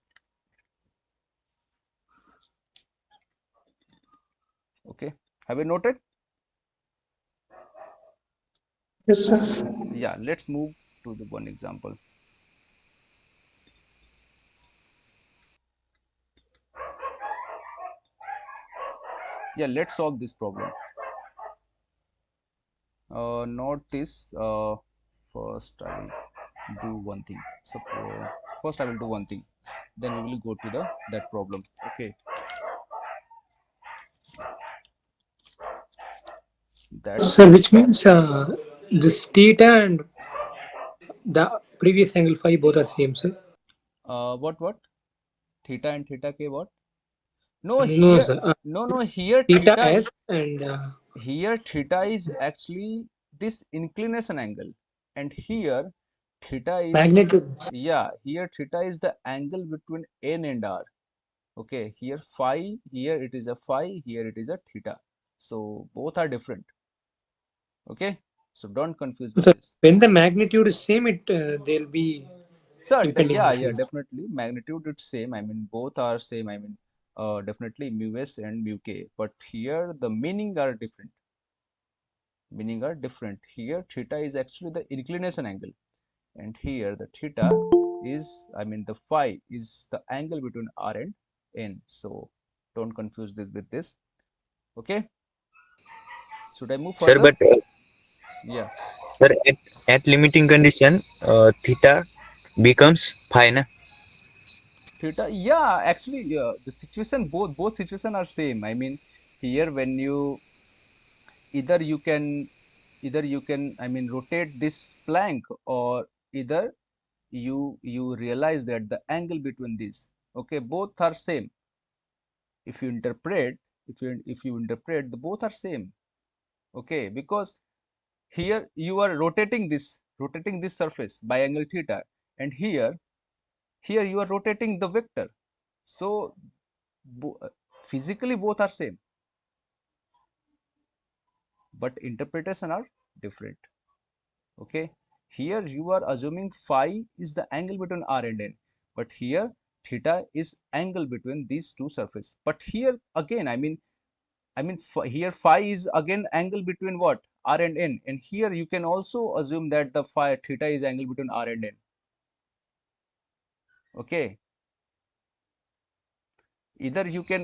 Okay, have you noted? Yes, sir. Yeah, let's move to the one example. Yeah, let's solve this problem. Not this. First I will do one thing. Suppose first I will do one thing, then we will go to the that problem. Okay, that Sir, which means this theta and the previous angle phi both are same, sir. what theta and theta k what? No, No, here sir. no, here Theta theta, s and here theta is actually this inclination angle, and here theta is, magnitude. yeah, here theta is the angle between n and r. Okay, here phi, here it is a phi, here it is a theta, so both are different. Okay, so don't confuse with So this. when the magnitude is same, they'll be So impending yeah, motion. definitely magnitude it's same. Both are same. Definitely mu s and mu k. But here the meaning are different. Meaning are different. Here theta is actually the inclination angle, and here the theta is, the phi is the angle between r and n. So don't confuse this with this. Okay. Should I move Sir, further? but Yeah. sir, at limiting condition, theta becomes phi, na? Theta, yeah, actually, the situation, both situation are same. Here when you either you can rotate this plank, or either you realize that the angle between these, okay, both are same. If you interpret, if you interpret, the both are same. Okay, because here you are rotating this surface by angle theta, and here you are rotating the vector. So bo physically both are same, but interpretation are different. Okay, here you are assuming phi is the angle between r and n, but here theta is angle between these two surfaces. But here again, here phi is again angle between what? R and n, and here you can also assume that the phi theta is angle between r and n. Okay, either you can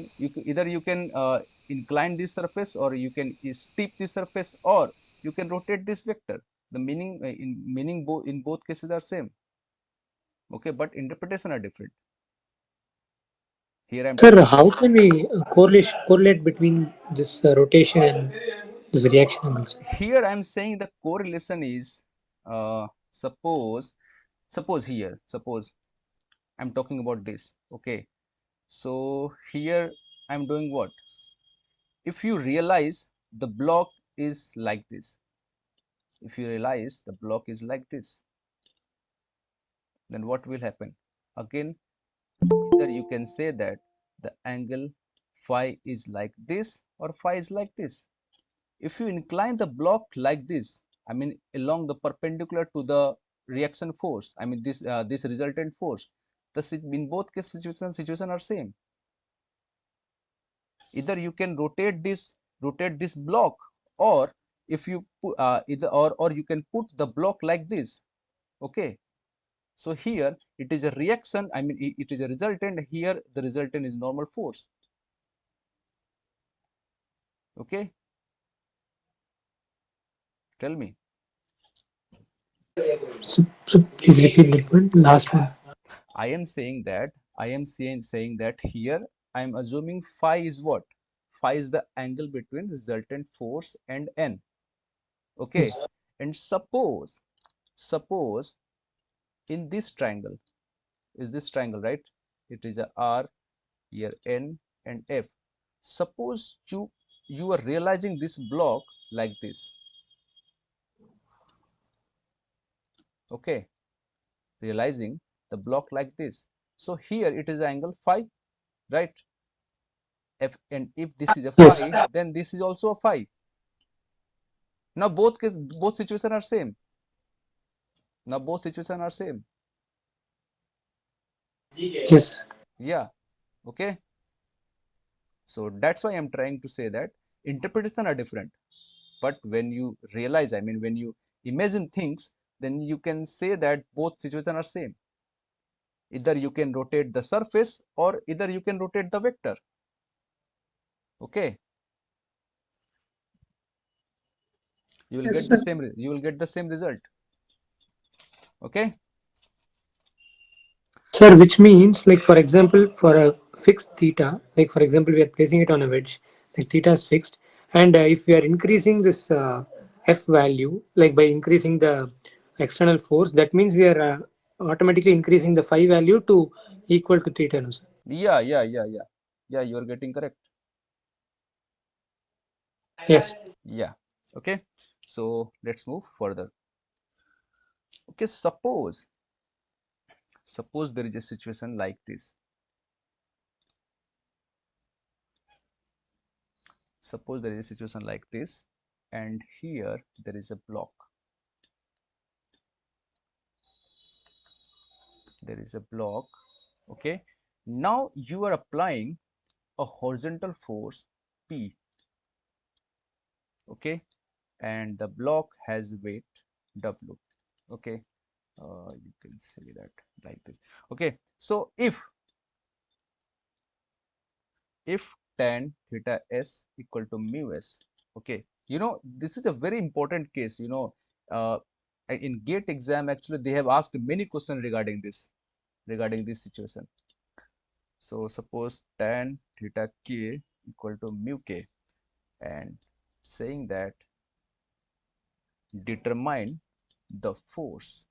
incline this surface, or you can steep this surface, or you can rotate this vector. The meaning both in both cases are same. Okay, but interpretation are different. Here I'm Sir, talking. how can we correlate between this rotation and this reaction angle, sir? Here I'm saying the correlation is, suppose I'm talking about this. Okay, so here I'm doing what? If you realize the block is like this, if you realize the block is like this, then what will happen? Again, either you can say that the angle phi is like this, or phi is like this. If you incline the block like this, along the perpendicular to the reaction force, this resultant force, in both case situation are same. Either you can rotate this block, or if you put, either or you can put the block like this. Okay, so here it is a reaction, it is a resultant. Here the resultant is normal force. Okay, tell me. So please repeat that one, last one. I am saying that here I am assuming phi is what? Phi is the angle between resultant force and n. Okay, Yes. and suppose in this triangle, is this triangle, right? It is a R, here N and F. Suppose you are realizing this block like this. Okay, realizing the block like this. So here it is angle phi, right? And if this is a Yes. phi, then this is also a phi. Now both situations are same. Now both situations are same. Yes. Yeah. Okay. So that's why I'm trying to say that interpretation are different. But when you realize, I mean, when you imagine things, then you can say that both situations are same. Either you can rotate the surface or either you can rotate the vector. Okay. You will Yes, get the sir. same you will get the same result. Okay. Sir, which means, like, for example, for a fixed theta, like, for example, we are placing it on a wedge, like, theta is fixed. And if we are increasing this F value, like, by increasing the external force, that means we are automatically increasing the phi value to equal to theta, no, sir? Yeah, yeah, you are getting correct. Yes. Yeah. Okay. So let's move further. Okay, suppose there is a situation like this. Suppose there is a situation like this, and here there is a block. There is a block. Okay. Now you are applying a horizontal force P. Okay, and the block has weight W. Okay, you can say that like this. Okay, so if tan theta s equal to mu s, okay, this is a very important case. Uh, in GATE exam, actually they have asked many questions regarding this situation. So suppose tan theta k equal to mu k, and saying that determine the force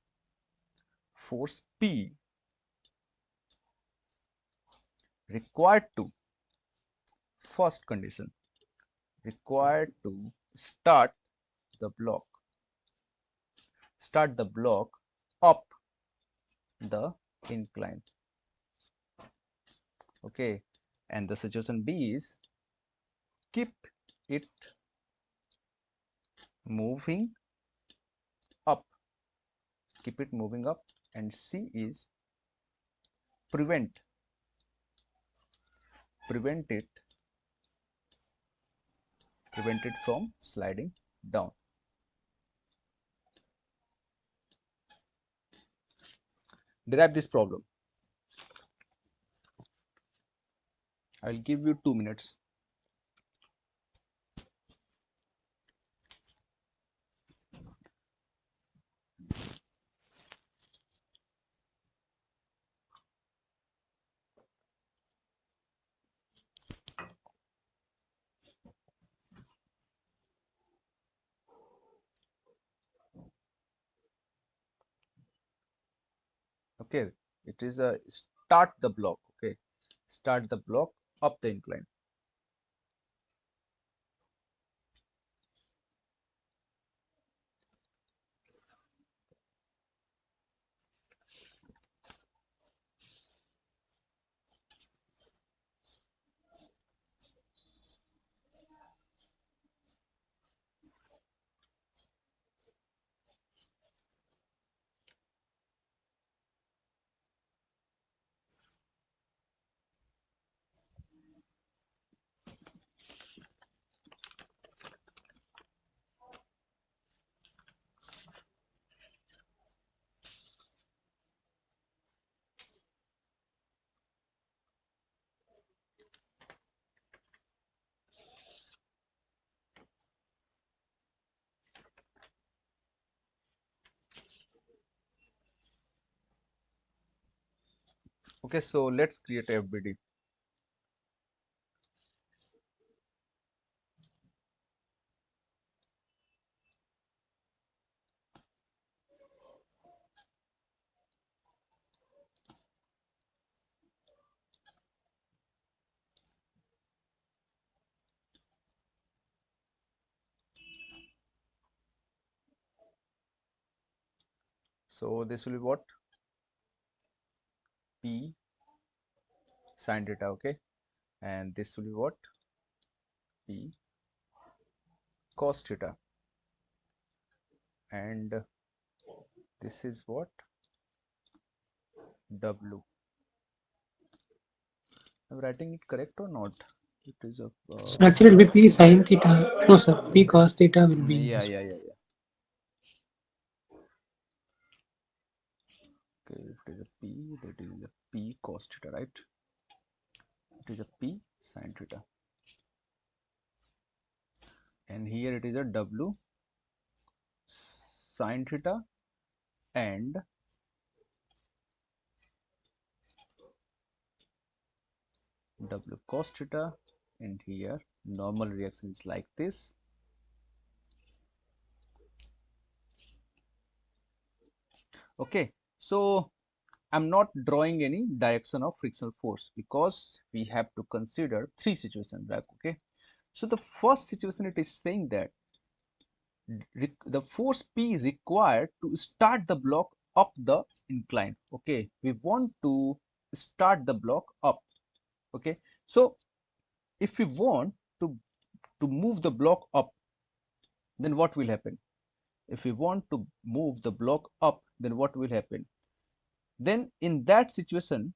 P required to, first condition, required to start the block up the incline. Okay, and the situation B is keep it moving up, and C is prevent it from sliding down. Derive this problem. I will give you 2 minutes. Okay, it is a start the block. Okay, start the block up the incline. Okay, so let's create a FBD. So this will be what? P sine theta, okay, and this will be what? P cos theta, and this is what? W. I'm writing it correct or not? It is a So actually, it will be P sin theta. No, sir. P cos theta will be yeah, this. yeah, yeah, yeah. Okay, it is a P, that is a P cos theta, right? It is a P sin theta, and here it is a W sin theta and W cos theta, and here normal reaction is like this. Okay, so I'm not drawing any direction of frictional force because we have to consider three situations, right? Okay, so the first situation, it is saying that the force P required to start the block up the incline. Okay, we want to start the block up. Okay, so if we want to move the block up, then what will happen? If we want to move the block up, then what will happen? Then in that situation,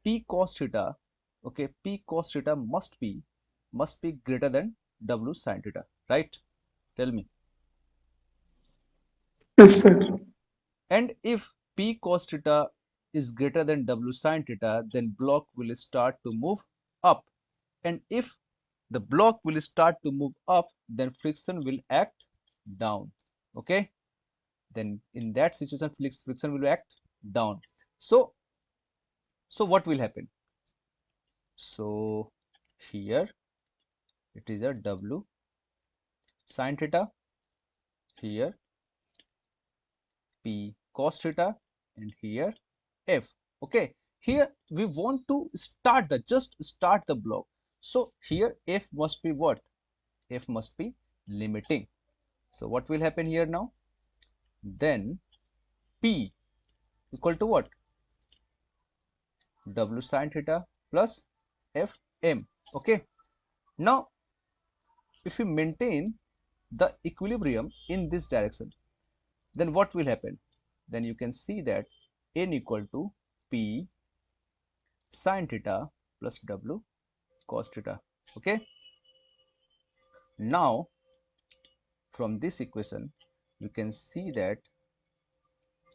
P cos theta, okay, P cos theta must be greater than W sin theta, right? Tell me. Yes, sir. And if P cos theta is greater than W sin theta, then block will start to move up. And if the block will start to move up, then friction will act down. Okay, then in that situation, friction will act down. So what will happen? So here it is a W sin theta, here P cos theta, and here F. Okay, here we want to just start the block. So here F must be what? F must be limiting. So what will happen here now? Then P equal to what? W sin theta plus Fm. Okay, now if we maintain the equilibrium in this direction, then what will happen? Then you can see that n equal to P sin theta plus W cos theta. Okay, now from this equation you can see that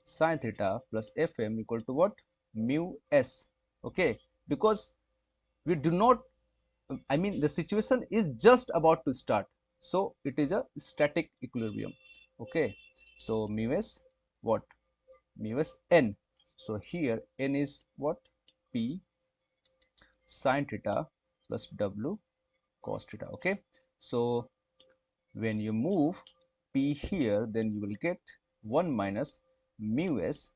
sin theta plus Fm equal to what? Mu s. Okay, because we do not, I mean, the situation is just about to start, so it is a static equilibrium. Okay, so mu s what? Mu s n. So here n is what? P sin theta plus W cos theta. Okay, so when you move P here, then you will get 1 minus mu s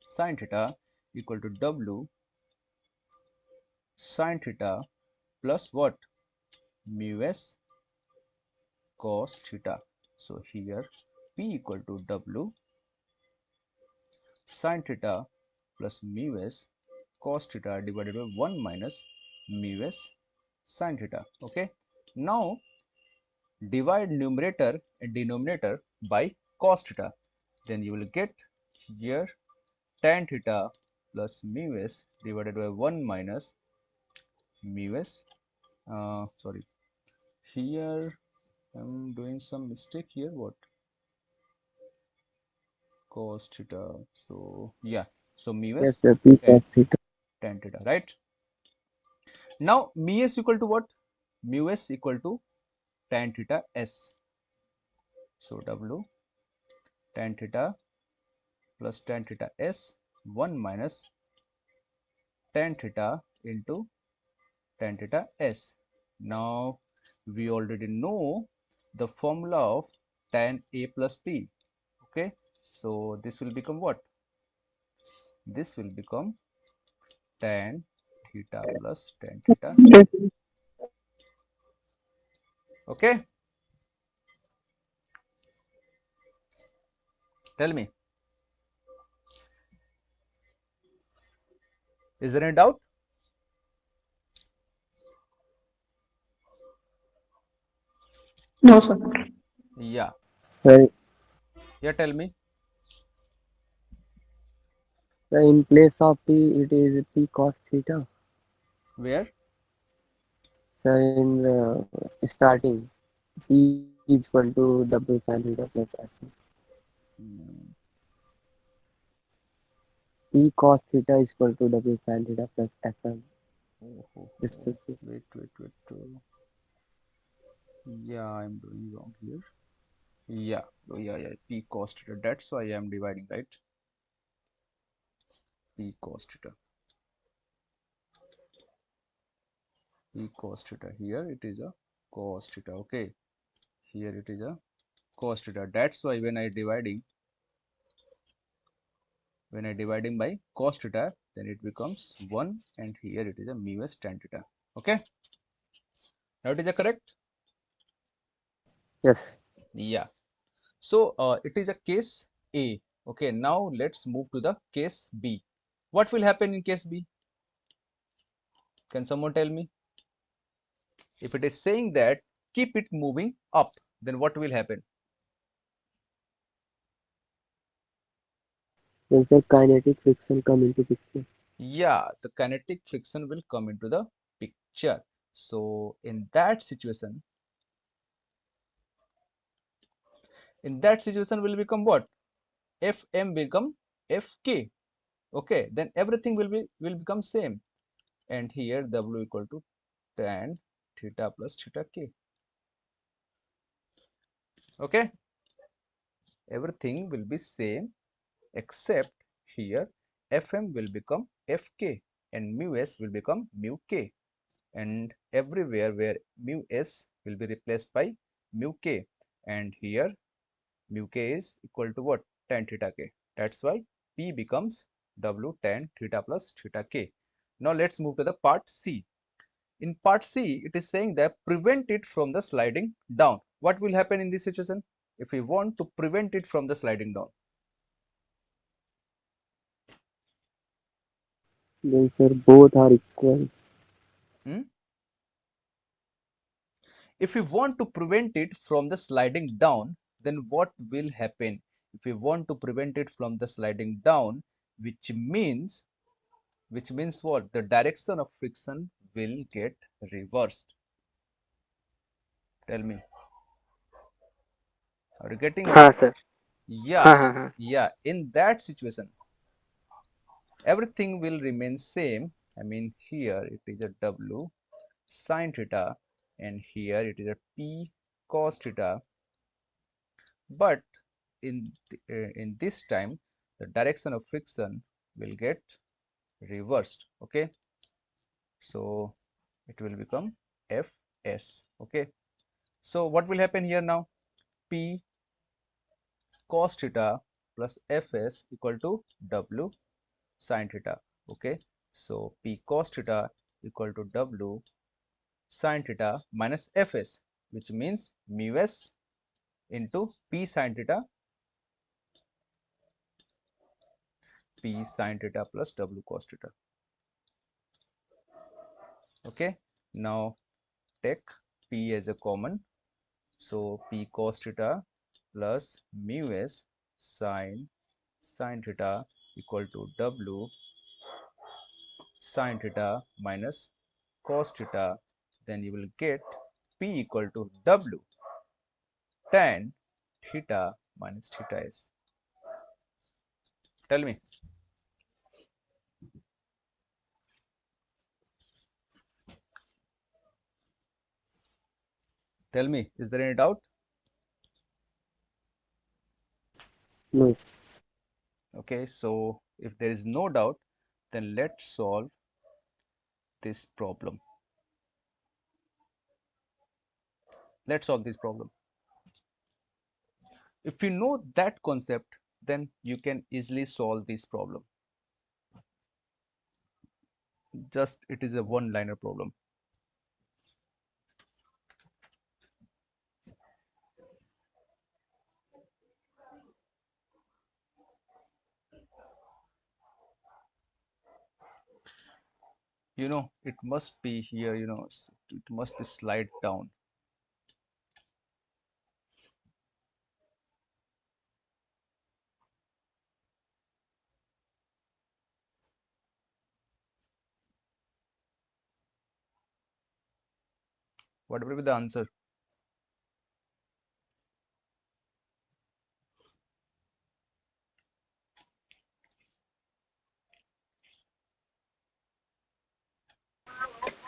sin theta equal to W sin theta plus what? Mu s cos theta. So here P equal to W sin theta plus mu s cos theta divided by 1 minus mu s sin theta. Okay, now divide numerator and denominator by cos theta, then you will get here tan theta plus mu s divided by 1 minus mu s. Sorry, here I'm doing some mistake here. What? Cos theta. So yeah, so mu s Yes, sir. P tan, cos theta. tan theta, right? Now mu s equal to what? Mu s equal to tan theta s. So W tan theta plus tan theta s 1 minus tan theta into tan theta s. Now we already know the formula of tan A plus B. Okay, so this will become what? This will become tan theta plus tan theta. Okay, Tell me. Is there any doubt? No, sir. Yeah. Sir, Yeah, tell me. sir, in place of P, it is P cos theta. Where? Sir, in the starting, P is equal to W sin theta plus F. Hmm. P cos theta is equal to W sin theta plus Fm. Oh, oh, It's oh. okay. Wait. Yeah, I'm doing wrong here. Yeah. Oh, yeah. P cos theta. That's why I'm dividing, right? P cos theta. P cos theta. Here it is a cos theta. Okay. Here it is a cos theta. That's why when I dividing by cos theta, then it becomes 1, and here it is a mu s tan theta. Okay. Now it is a correct? Yes. Yeah. So it is a case A. Okay. Now let's move to the case B. What will happen in case B? Can someone tell me? If it is saying that keep it moving up, then what will happen? Then sir, kinetic friction come into picture. Yeah, the kinetic friction will come into the picture. So in that situation will become what? Fm become Fk. Okay, then everything will become same, and here W equal to tan theta plus theta k. Okay, everything will be same except here Fm will become Fk and mu s will become mu k, and everywhere where mu s will be replaced by mu k, and here mu k is equal to what? Tan theta k. That's why P becomes W tan theta plus theta k. Now let's move to the part C. In part C, it is saying that prevent it from the sliding down. What will happen in this situation if we want to prevent it from the sliding down? Then sir, both are equal. Hmm? If we want to prevent it from the sliding down, then what will happen? If we want to prevent it from the sliding down, which means what? The direction of friction will get reversed. Tell me, are you getting me? हाँ sir Yeah, हाँ हाँ हाँ yeah. In that situation, everything will remain same. I mean, here it is a W sine theta, and here it is a P cos theta. But in this time, the direction of friction will get reversed. Okay, so it will become Fs. Okay, so what will happen here now? P cos theta plus Fs equal to W sine theta. Okay, so P cos theta equal to W sine theta minus Fs, which means mu s into P sine theta, P sine theta plus W cos theta. Okay, now take P as a common, so P cos theta plus mu s sine theta equal to W sine theta minus cos theta. Then you will get P equal to W tan theta minus theta s. Tell me. Tell me, is there any doubt? No, sir. Okay, so if there is no doubt, then let's solve this problem. Let's solve this problem. If you know that concept, then you can easily solve this problem. Just it is a one-liner problem. It must be here, it must be slide down. What will be the answer?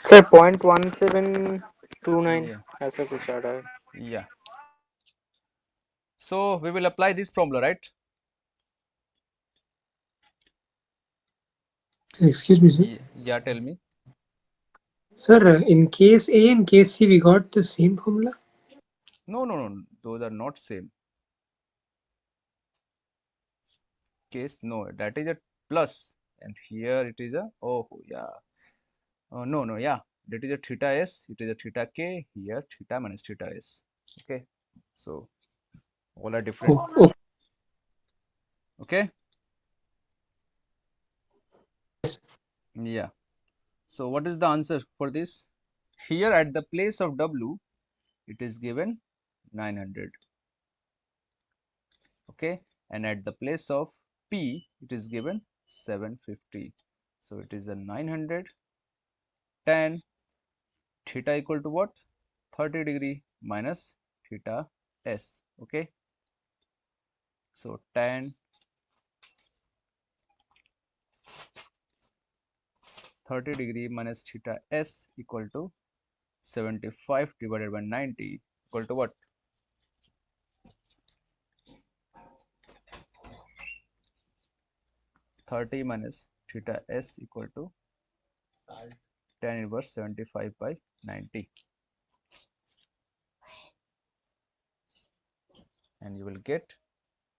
Sir 0.1729 Yeah, ऐसा कुछ आ रहा है. yeah. So we will apply this formula, right? Excuse me, sir. Yeah, tell me. Sir, in case A and case C, we got the same formula. No, no, no, those are not same. Case, no, that is a plus, and here it is a, oh yeah. No, no, yeah, that is a theta s, it is a theta k, here theta minus theta s. Okay, so all are different. Oh, okay. Okay, yeah. So what is the answer for this? Here at the place of w, it is given 900. Okay, and at the place of p, it is given 750. So it is a 900 tan theta equal to what? 30 degree minus theta s. Okay, so tan 30 degree minus theta s equal to 75 divided by 90 equal to what? 30 minus theta s equal to tan inverse 75 by 90, and you will get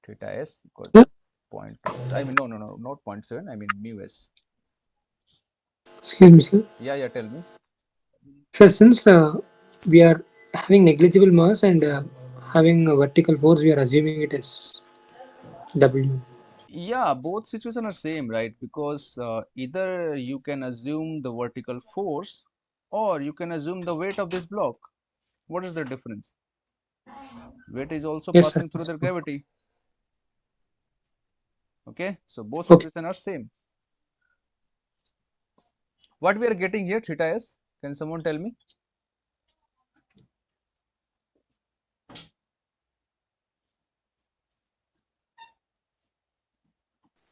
theta s equal Sir, to 0.2. I mean, no, no, no, not 0.7. I mean mu s. excuse me, sir. Yeah, tell me. Sir, since we are having negligible mass and having a vertical force, we are assuming it as W. Yeah, both situations are same, right? Because either you can assume the vertical force or you can assume the weight of this block. What is the difference? Weight is also Yes, sir. passing through the gravity. Okay, so both Okay. situations are same. What we are getting here, theta s, can someone tell me?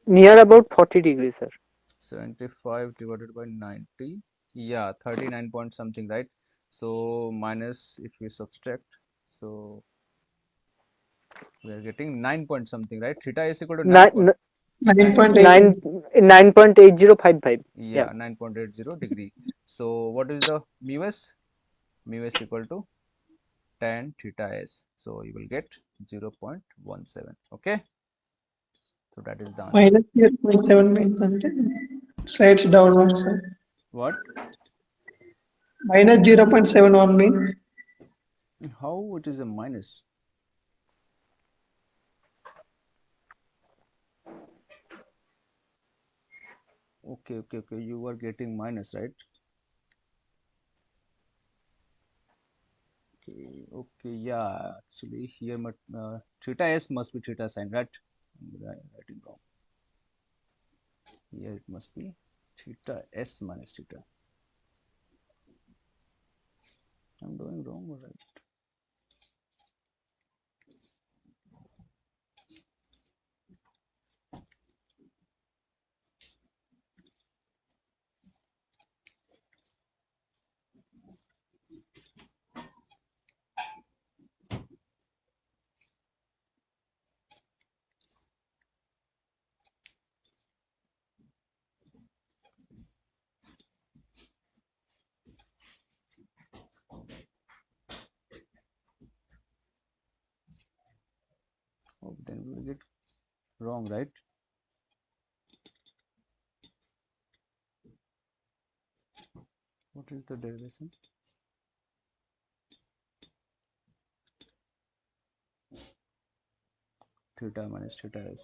Near about 40 degrees, sir. 75 divided by 90. Yeah, 39 point something, right? So minus, if we subtract, so we are getting 9 point something, right? Theta is equal to 9 point. 9.8. 9.8055. Yeah. Yeah, 9.80 degree. So what is the mu s? Mu s equal to tan theta s. So you will get 0.17. Okay, so that is the answer. Minus 0.7 means అంటే slides downwards, sir. What? Minus 0.71 means How it is a minus? Okay. You are getting minus, right? Okay. Yeah. Actually, here, theta s must be theta sign, right? I'm writing wrong. Here it must be theta s minus theta. I'm doing wrong or right? Oh, then we will get wrong, right? What is the derivation? Theta minus theta s.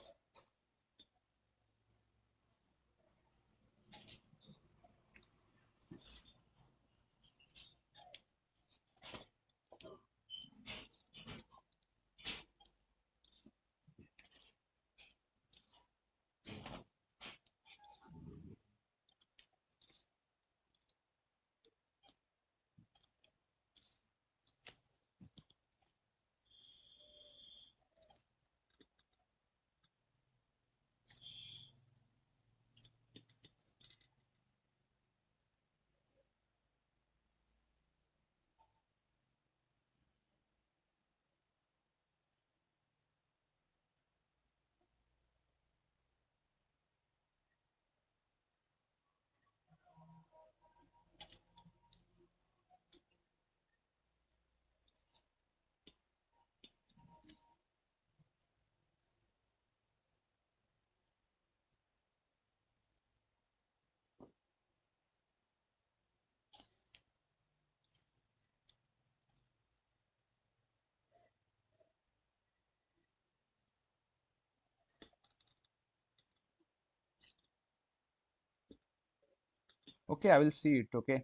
Okay, I will see it. Okay,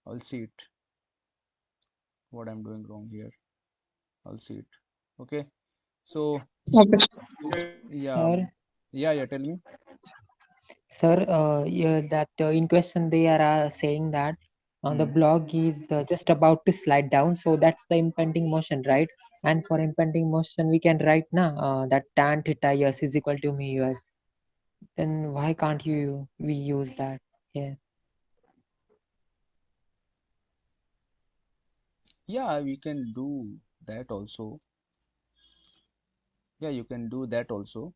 I'll see it. What I'm doing wrong here. I'll see it. Okay. So Okay. yeah, Sir, yeah. Tell me. sir, yeah, that in question they are saying that the Hmm. block is just about to slide down, so that's the impending motion, right? And for impending motion, we can write now that tan theta s is equal to mu s. Then why can't we use that here? Yeah, we can do that also. Yeah, you can do that also.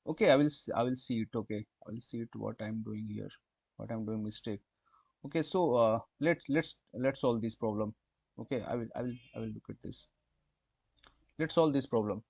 Okay, I will see it. Okay, I will see it. What I'm doing here. What I'm doing mistake. Okay, so let's solve this problem. Okay, I will look at this. Let's solve this problem.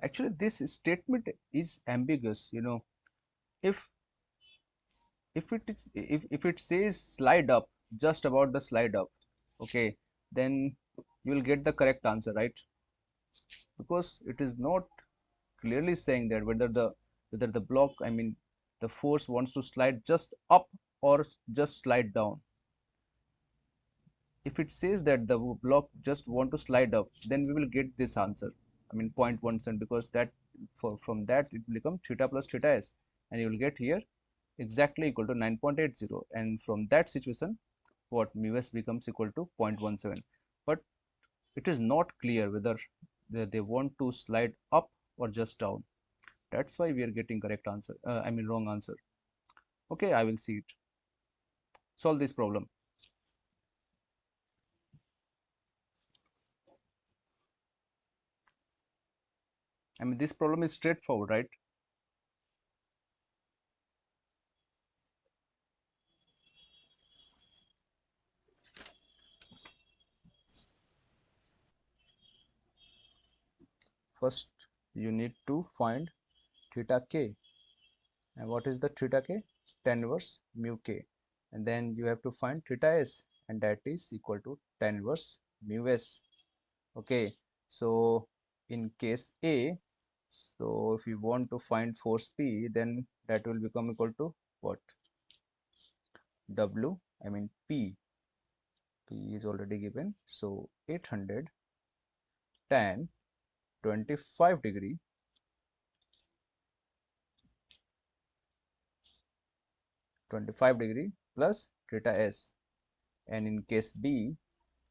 Actually, this statement is ambiguous. If if it says slide up, just about the slide up, okay, then you will get the correct answer, right? Because it is not clearly saying that whether the block, I mean the force wants to slide just up or just slide down. If it says that the block just want to slide up, then we will get this answer, I mean 0.1 cent, because that from that it will become theta plus theta s, and you will get here exactly equal to 9.80, and from that situation what mu s becomes equal to 0.17. But it is not clear whether they want to slide up or just down. That's why we are getting correct answer, I mean wrong answer. Okay, I will see it. Solve this problem. I mean this problem is straightforward, right? First you need to find theta k. And what is the theta k? Tan inverse mu k. And then you have to find theta s, and that is equal to tan inverse mu s. Okay, so in case A, so if you want to find force P, then that will become equal to what? W, I mean P. P is already given. So 800 tan 25 degree 25 degree plus theta s. And in case B,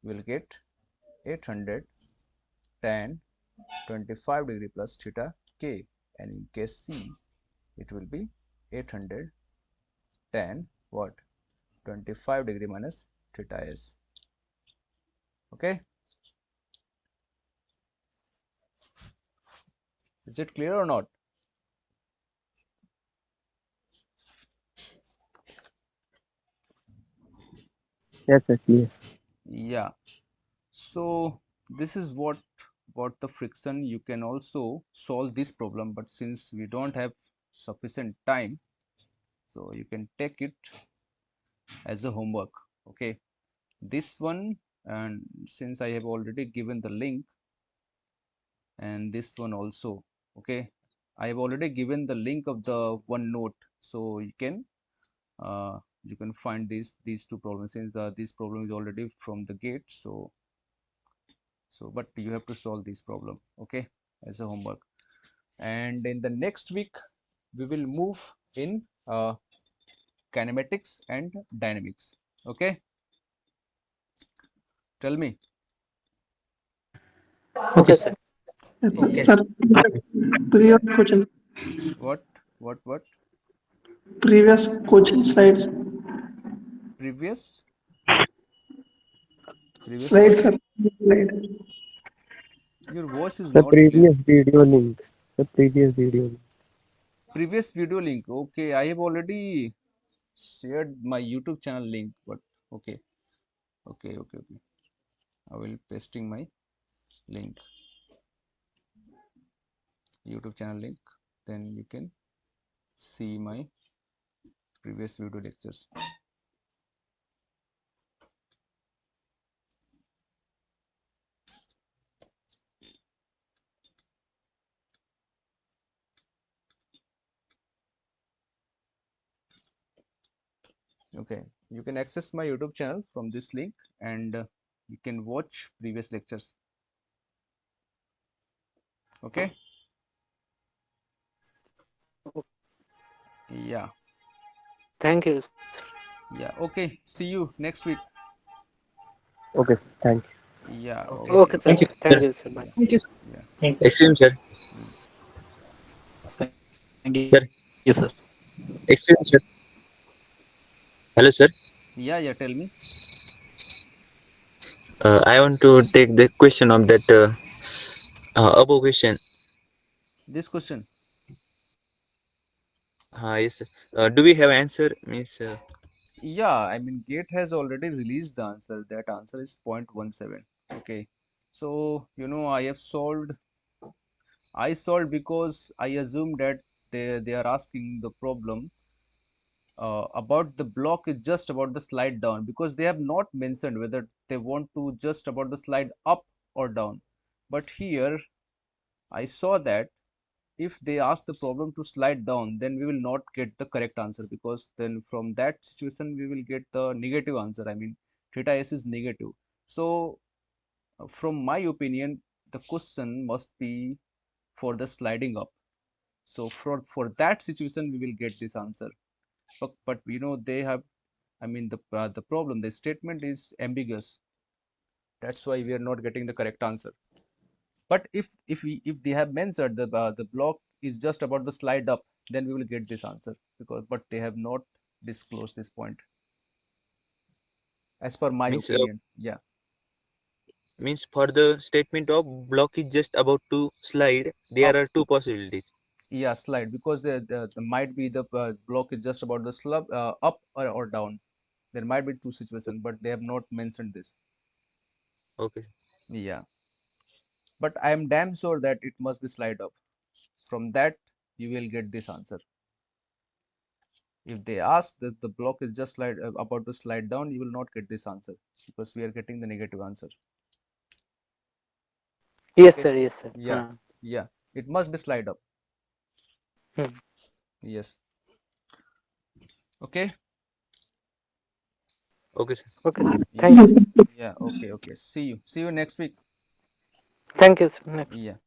you will get 800 tan 25 degree plus theta k. And in case C, it will be 800 tan what? 25 degree minus theta s. Okay, is it clear or not? Yes, sir, clear. Yeah, so this is what the friction. You can also solve this problem, but since we don't have sufficient time, so you can take it as a homework. Okay, this one, and since I have already given the link, and this one also. Okay, I have already given the link of the one note, so you can find these two problems, since this problem is already from the gate. So but you have to solve this problem, okay, as a homework. And in the next week we will move in kinematics and dynamics. Okay, tell me. Okay, Okay, sir. sir. Okay, Sir, sir. previous question. What? What? Previous coaching slides. Previous? Previous what? Slides are slide. Your voice is The not clear. previous video link. The previous video link. Previous video link. Okay, I have already shared my YouTube channel link, but okay. Okay. I will pasting my link, YouTube channel link. Then you can see my previous video lectures. Okay, you can access my YouTube channel from this link, and you can watch previous lectures. Okay. Yeah. Thank you. Yeah. Okay, see you next week. Okay, thank you. Yeah. Okay, Okay. Okay, sir. sir. Thank you. Thank you, sir. Bye. Thank you. Yeah. Thank you. Excuse me, sir. Mm. Sir, excuse me, sir. Hello, sir. Yeah, tell me I want to take the question of that above question. this question. Yes, sir. Do we have answer? Means, Yeah, I mean, GATE has already released the answer. That answer is 0.17. Okay. So, I solved because I assumed that they are asking the problem about the block is just about the slide down, because they have not mentioned whether they want to just about the slide up or down. But here I saw that if they ask the problem to slide down, then we will not get the correct answer, because then from that situation we will get the negative answer. I mean, theta s is negative. So from my opinion, the question must be for the sliding up. So for that situation we will get this answer. But they have, I mean, the problem, the statement is ambiguous. That's why we are not getting the correct answer. But if they have mentioned the block is just about the slide up, then we will get this answer, because but they have not disclosed this point, as per my means, opinion. Yeah. means for the statement of block is just about to slide, there Up. are two possibilities. Yeah, slide, because the might be the block is just about the slab up or down. There might be two situations, but they have not mentioned this. Okay. Yeah, but I am damn sure that it must be slide up. From that you will get this answer. If they ask that the block is just about to slide down, you will not get this answer, because we are getting the negative answer. Yes, Okay. sir. Yes, sir. Yeah. Yeah, it must be slide up. Hmm. Yes. Okay. Okay, sir. Okay, sir. Thank Yeah. you. Yeah. Okay. See you next week. Thank you, sir. Yeah.